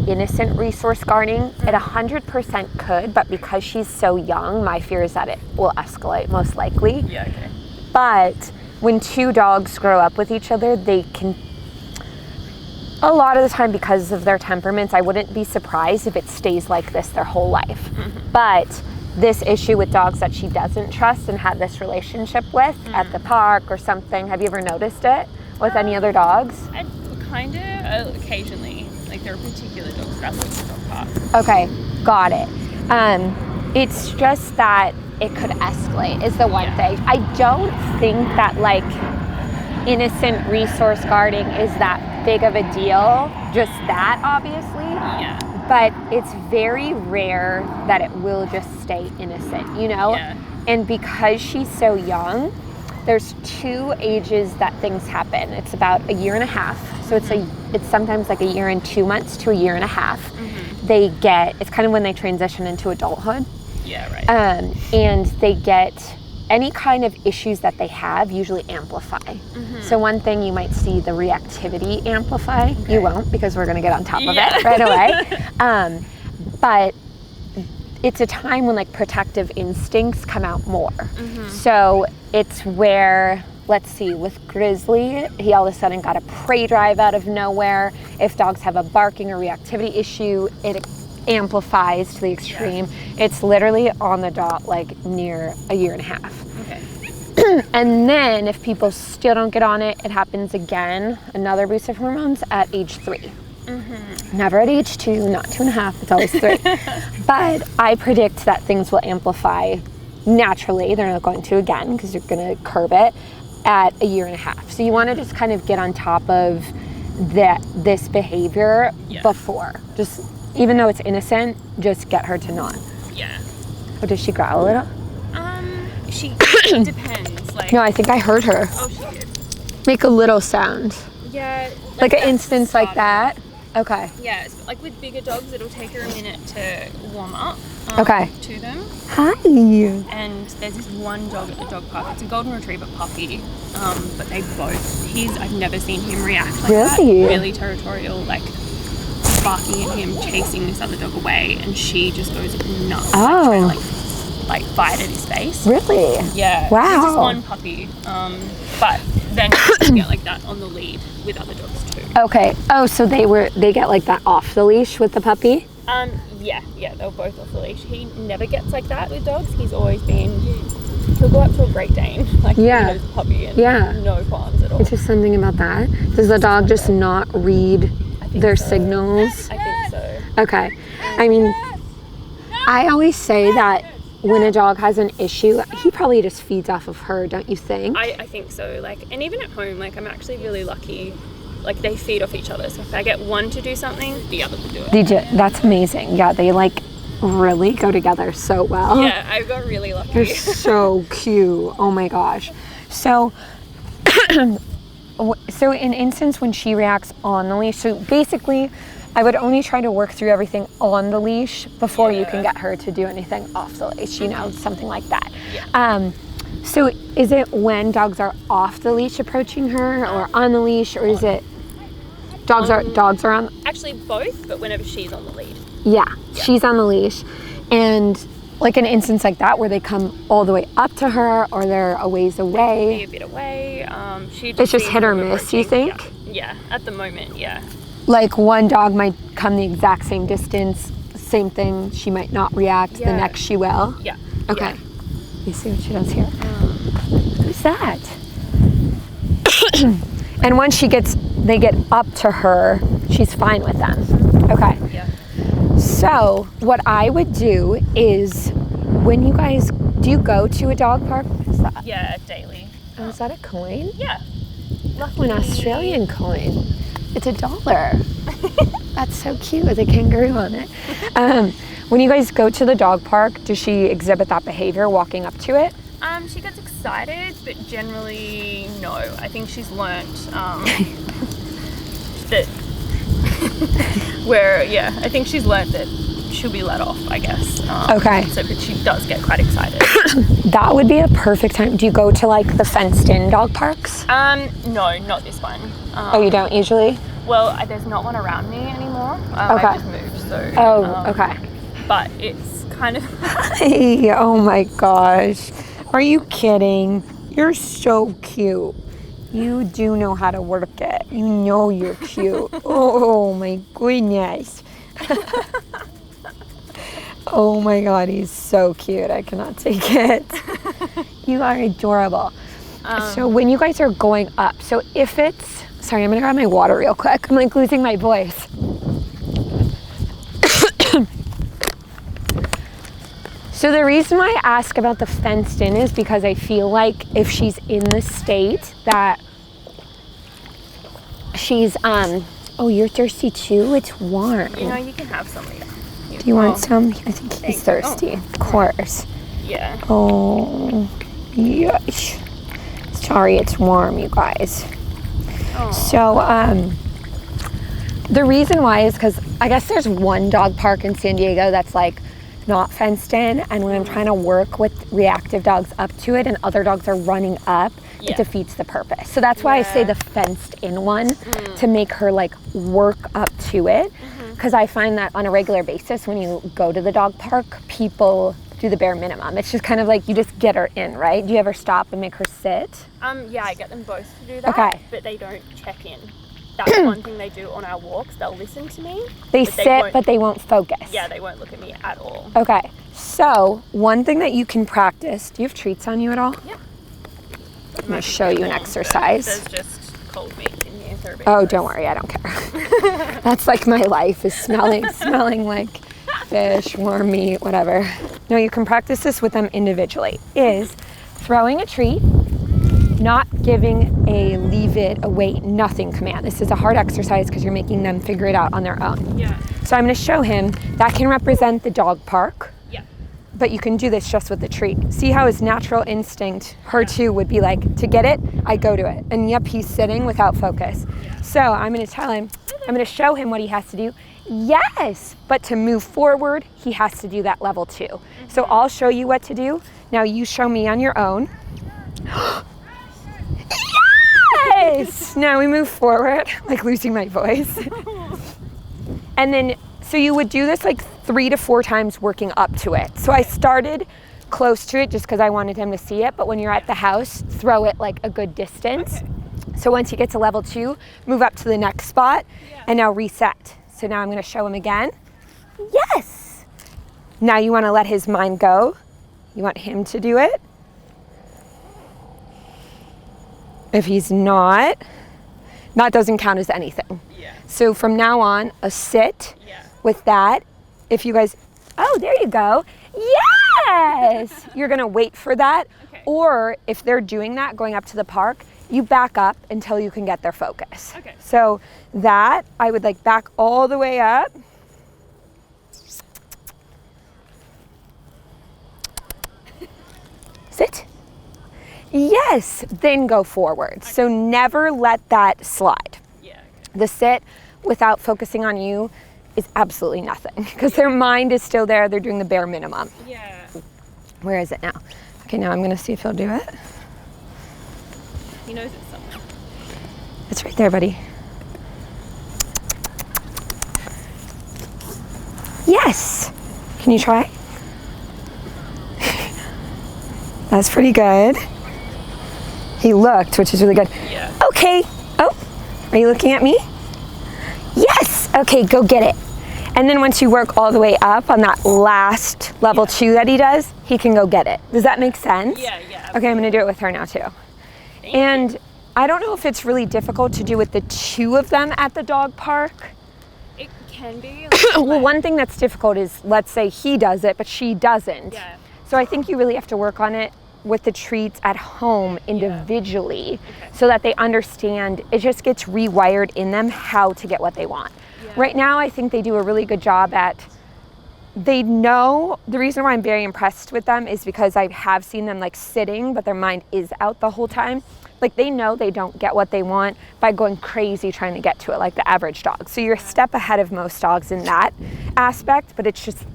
innocent resource guarding, it 100% could, but because she's so young, my fear is that it will escalate most likely. Yeah, okay. But when two dogs grow up with each other, they can, a lot of the time because of their temperaments, I wouldn't be surprised if it stays like this their whole life. But this issue with dogs that she doesn't trust and had this relationship with at the park or something, have you ever noticed it with any other dogs? I kind of occasionally, like there are particular dogs that I like the dog park. Okay, got it. It's just that it could escalate is the one thing. I don't think that like innocent resource guarding is that big of a deal, just that obviously. Yeah. But it's very rare that it will just stay innocent, you know? Yeah. And because she's so young, there's 2 ages that things happen. It's about 1.5 years. So it's sometimes like a year and 2 months to a year and a half. They get, it's kind of when they transition into adulthood. Yeah, right. And they get any kind of issues that they have usually amplify. So one thing you might see the reactivity amplify. Okay. You won't, because we're gonna get on top of it right away. But it's a time when like protective instincts come out more. So it's where, let's see, with Grizzly, he all of a sudden got a prey drive out of nowhere. If dogs have a barking or reactivity issue, it amplifies to the extreme. It's literally on the dot, like near a year and a half. Okay. And then if people still don't get on it, it happens again, another boost of hormones at age 3. Never at age 2, not 2.5, it's always 3. But I predict that things will amplify naturally. They're not going to again, because you're gonna curb it at a year and a half. So you wanna just kind of get on top of this behavior before. Just, even though it's innocent, just get her to not. Yeah. Or does she growl a little? She it depends. Like, No, I think I heard her oh, she did. make a little sound. Yeah. Like an that's instance like started. that? Okay. Yeah, it's like with bigger dogs, it'll take her a minute to warm up to them. Hi. And there's this one dog at the dog park. It's a golden retriever puppy, but they both. I've never seen him react like that. Really territorial, like barking at him, chasing this other dog away, and she just goes nuts. Oh. Like bite at his face. Really? Yeah. Wow. It's just one puppy, but then you get like that on the lead with other dogs too. Okay. Oh, so they get like that off the leash with the puppy? Yeah, they were both off the leash. He never gets like that with dogs. He's always been, he'll go up to a Great Dane, like he knows the puppy, and no qualms at all. It's just something about that. Does the dog just not read their signals? I think so. Okay. I mean, I always say that when a dog has an issue, he probably just feeds off of her, don't you think? I think so. Like, and even at home, like I'm actually really lucky. Like they feed off each other. So if I get one to do something, the other will do it. They do. That's amazing. Yeah, they like really go together so well. Yeah, I got really lucky. They're so cute. Oh my gosh. So, so in instance when she reacts on the leash, so basically I would only try to work through everything on the leash before you can get her to do anything off the leash, you know, something like that. Yeah. So is it when dogs are off the leash approaching her, or on the leash, or is it dogs are on? Actually both, but whenever she's on the lead. Yeah, she's on the leash. And like an instance like that where they come all the way up to her, or they're a ways away. Be a bit away. It's just hit or miss, you think? Yeah, at the moment, yeah. Like one dog might come the exact same distance, same thing, she might not react, the next she will? Yeah. Okay. Let me see what she does here. Who's that? And once they get up to her, she's fine with them. Okay. Yeah. So what I would do is, when you guys, do you go to a dog park? What is that? Yeah, daily. Oh, is that a coin? Yeah. Oh, an Australian coin. It's $1. That's so cute with a kangaroo on it. When you guys go to the dog park, does she exhibit that behavior walking up to it? She gets excited, but generally no. I think she's learnt that I think she's learnt that she'll be let off, I guess. Okay. So, but she does get quite excited. That would be a perfect time. Do you go to like the fenced-in dog parks? No, not this one. Oh, you don't usually? Well, there's not one around me anymore. Okay. I just moved, so. Oh, okay. But it's kind of. Hey, oh my gosh. Are you kidding? You're so cute. You do know how to work it. You know you're cute. Oh my goodness. Oh my God, he's so cute. I cannot take it. You are adorable. So when you guys are going up, so if it's, sorry, I'm gonna grab my water real quick. I'm like losing my voice. So the reason why I ask about the fenced in is because I feel like if she's in the state that she's, oh, you're thirsty too? It's warm. You know, you can have some. Do you want some? I think he's thirsty, of course. Yeah. Oh, yes. Sorry, it's warm, you guys. Oh. So, The reason why is because I guess there's one dog park in San Diego that's like not fenced in, and when I'm trying to work with reactive dogs up to it and other dogs are running up, it defeats the purpose. So that's why I say the fenced in one, to make her like work up to it, because I find that on a regular basis when you go to the dog park, people do the bare minimum. It's just kind of like you just get her in, right? Do you ever stop and make her sit? Yeah, I get them both to do that, Okay. but they don't check in. That's one thing they do on our walks. They'll listen to me. They sit, but they won't focus. Yeah, they won't look at me at all. Okay, so one thing that you can practice, do you have treats on you at all? Yeah. I'm gonna show you an exercise. There's just cold meat in here. They're a bit Oh, gross. don't worry, I don't care. That's like my life, is smelling like fish, warm meat, whatever. No, you can practice this with them individually, is throwing a treat, not giving a leave it, a wait, nothing command. This is a hard exercise because you're making them figure it out on their own. Yeah. So I'm gonna show him, that can represent the dog park, Yeah. but you can do this just with the treat. See how his natural instinct, her too, would be like, to get it, I go to it. And yep, he's sitting without focus. So I'm gonna tell him, I'm gonna show him what he has to do. Yes, but to move forward, he has to do that level 2. So I'll show you what to do. Now you show me on your own. Yes! Now we move forward, like losing my voice. And then, so you would do this like 3 to 4 times working up to it. So I started close to it just because I wanted him to see it, but when you're at the house, throw it like a good distance. So once he gets to level 2, move up to the next spot, and now reset. So now I'm gonna show him again. Yes! Now you wanna let his mind go. You want him to do it. If he's not, that doesn't count as anything. Yeah. So from now on, a sit Yeah. with that. If you guys, oh, there you go. Yes! You're gonna wait for that. Okay. Or if they're doing that, going up to the park, you back up until you can get their focus. Okay. So that, I would like back all the way up. Sit. Yes, then go forward. So never let that slide. Yeah. The sit without focusing on you is absolutely nothing because their mind is still there. They're doing the bare minimum. Yeah. Where is it now? Okay, now I'm gonna see if he'll do it. He knows it's somewhere. It's right there, buddy. Yes. Can you try? That's pretty good. He looked, which is really good. Yeah. Okay. Oh, are you looking at me? Yes. Okay, go get it. And then once you work all the way up on that last level 2 that he does, he can go get it. Does that make sense? Yeah. Okay, I'm gonna do it with her now too. And I don't know if it's really difficult to do with the 2 of them at the dog park. It can be. Well, one thing that's difficult is, let's say he does it, but she doesn't. Yeah. So I think you really have to work on it with the treats at home individually, so that they understand, it just gets rewired in them how to get what they want. Yeah. Right now, I think they do a really good job at, they know, the reason why I'm very impressed with them is because I have seen them like sitting, but their mind is out the whole time. Like they know they don't get what they want by going crazy trying to get to it like the average dog. So you're a step ahead of most dogs in that aspect, but it's just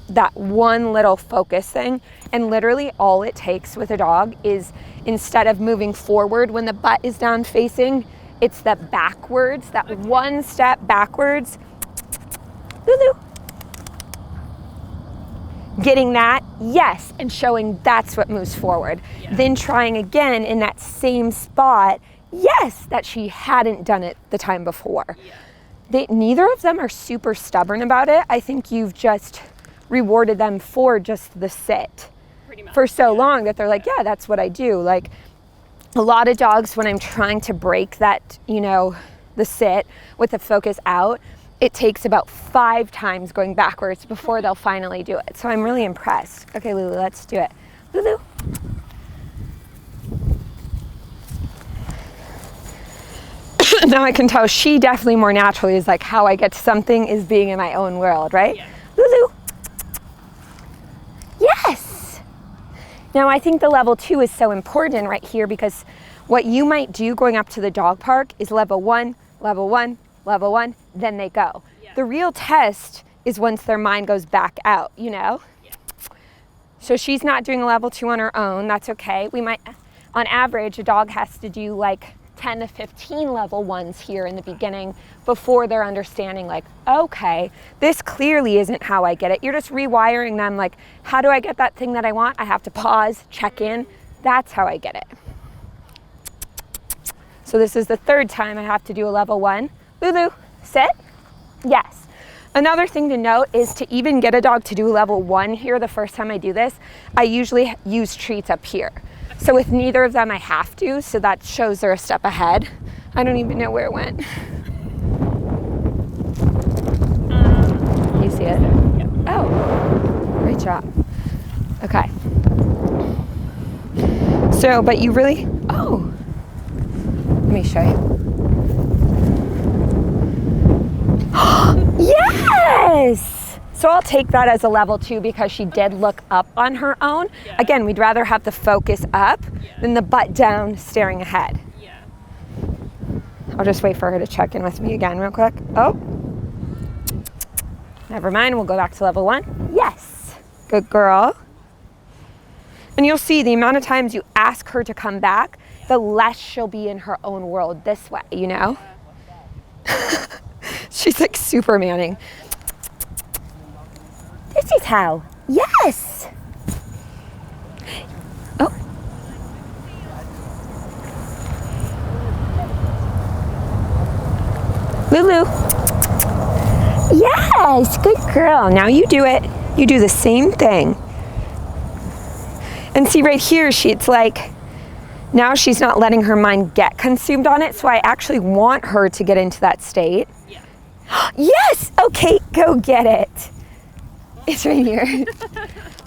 that one little focus thing. And literally all it takes with a dog is, instead of moving forward when the butt is down facing, it's that backwards, that one step backwards. Lulu. Getting that, yes, and showing that's what moves forward. Yeah. Then trying again in that same spot, yes, that she hadn't done it the time before. Yeah. Neither of them are super stubborn about it. I think you've just rewarded them for just the sit Pretty much. for so long that they're like, yeah, that's what I do. Like a lot of dogs, when I'm trying to break that, you know, the sit with the focus out, it takes about 5 times going backwards before they'll finally do it. So I'm really impressed. Okay, Lulu, let's do it. Lulu. Now I can tell she definitely more naturally is like, how I get to something is being in my own world, right? Yeah. Lulu. Yes. Now I think the level 2 is so important right here, because what you might do going up to the dog park is level 1, level 1, level 1, then they go. Yeah. The real test is once their mind goes back out, you know? Yeah. So she's not doing a level 2 on her own, that's okay. We might, on average, a dog has to do like 10 to 15 level 1s here in the beginning before they're understanding like, okay, this clearly isn't how I get it. You're just rewiring them like, how do I get that thing that I want? I have to pause, check in. That's how I get it. So this is the 3rd time I have to do a level 1. Lulu, sit. Yes. Another thing to note is to even get a dog to do level 1 here the first time I do this, I usually use treats up here. So with neither of them I have to, so that shows they're a step ahead. I don't even know where it went. You see it? Yeah. Oh, great job. Okay. So, but you really, oh, let me show you. Yes! So I'll take that as a level 2 because she did look up on her own. Yeah. Again, we'd rather have the focus up than the butt down staring ahead. Yeah. I'll just wait for her to check in with me again real quick. Oh, never mind, we'll go back to level 1. Yes, good girl. And you'll see the amount of times you ask her to come back, the less she'll be in her own world this way, you know? She's like Supermaning. This is how. Yes. Oh. Lulu. Yes, good girl. Now you do it. You do the same thing. And see right here, it's like, now she's not letting her mind get consumed on it, so I actually want her to get into that state. Yeah. Yes, okay, go get it. It's right here.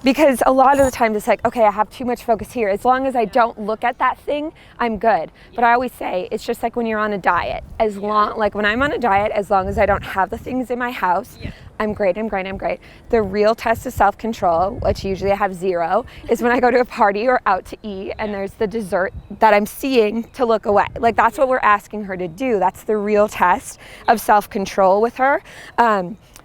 Because a lot of the times it's like, okay, I have too much focus here. As long as I don't look at that thing, I'm good. But I always say, it's just like when you're on a diet. Like when I'm on a diet, as long as I don't have the things in my house, I'm great, I'm great, I'm great. The real test of self-control, which usually I have 0, is when I go to a party or out to eat and there's the dessert that I'm seeing to look away. Like that's what we're asking her to do. That's the real test of self-control with her.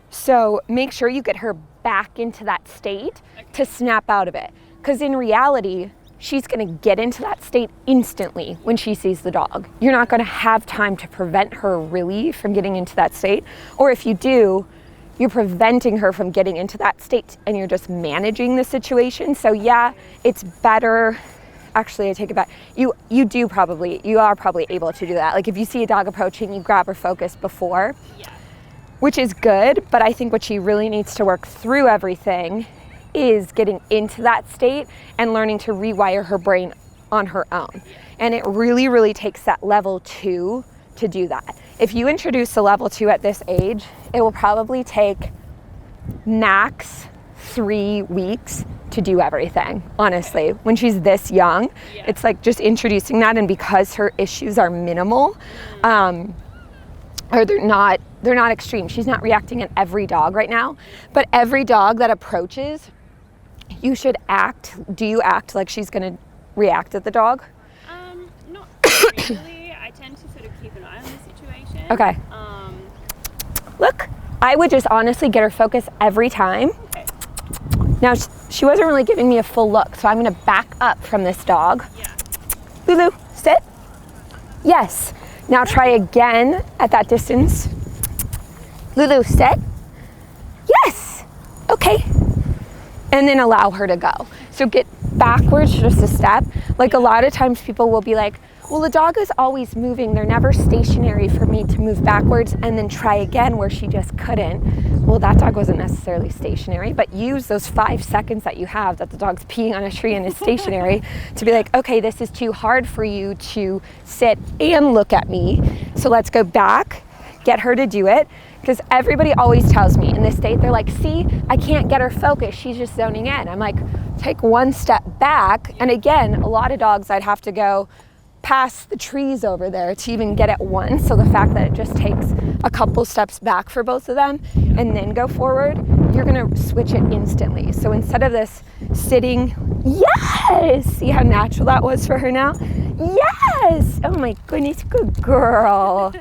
So make sure you get her back into that state to snap out of it. Because in reality, she's gonna get into that state instantly when she sees the dog. You're not gonna have time to prevent her really from getting into that state. Or if you do, you're preventing her from getting into that state and you're just managing the situation. So yeah, it's better. Actually, I take it back. You are probably able to do that. Like if you see a dog approaching, you grab her focus before. Which is good, but I think what she really needs to work through everything is getting into that state and learning to rewire her brain on her own. And it really, really takes that level 2 to do that. If you introduce a level 2 at this age, it will probably take max 3 weeks to do everything, honestly. When she's this young, it's like just introducing that, and because her issues are minimal, or they're not extreme. She's not reacting at every dog right now, but every dog that approaches, you should act. Do you act like she's gonna react at the dog? Not really. I tend to sort of keep an eye on the situation. Okay. Look, I would just honestly get her focus every time. Okay. Now, she wasn't really giving me a full look, so I'm gonna back up from this dog. Yeah. Lulu, sit. Yes. Now try again at that distance. Lulu, sit. Yes. Okay. And then allow her to go. So get backwards just a step. Like a lot of times people will be like, well, the dog is always moving. They're never stationary for me to move backwards and then try again where she just couldn't. Well, that dog wasn't necessarily stationary, but use those 5 seconds that you have that the dog's peeing on a tree and is stationary to be like, okay, this is too hard for you to sit and look at me. So let's go back, get her to do it. Because everybody always tells me in this state, they're like, see, I can't get her focused. She's just zoning in. I'm like, take 1 step back. And again, a lot of dogs I'd have to go past the trees over there to even get it once. So the fact that it just takes a couple steps back for both of them and then go forward, you're gonna switch it instantly. So instead of this sitting, yes, see how natural that was for her now? Yes, oh my goodness, good girl.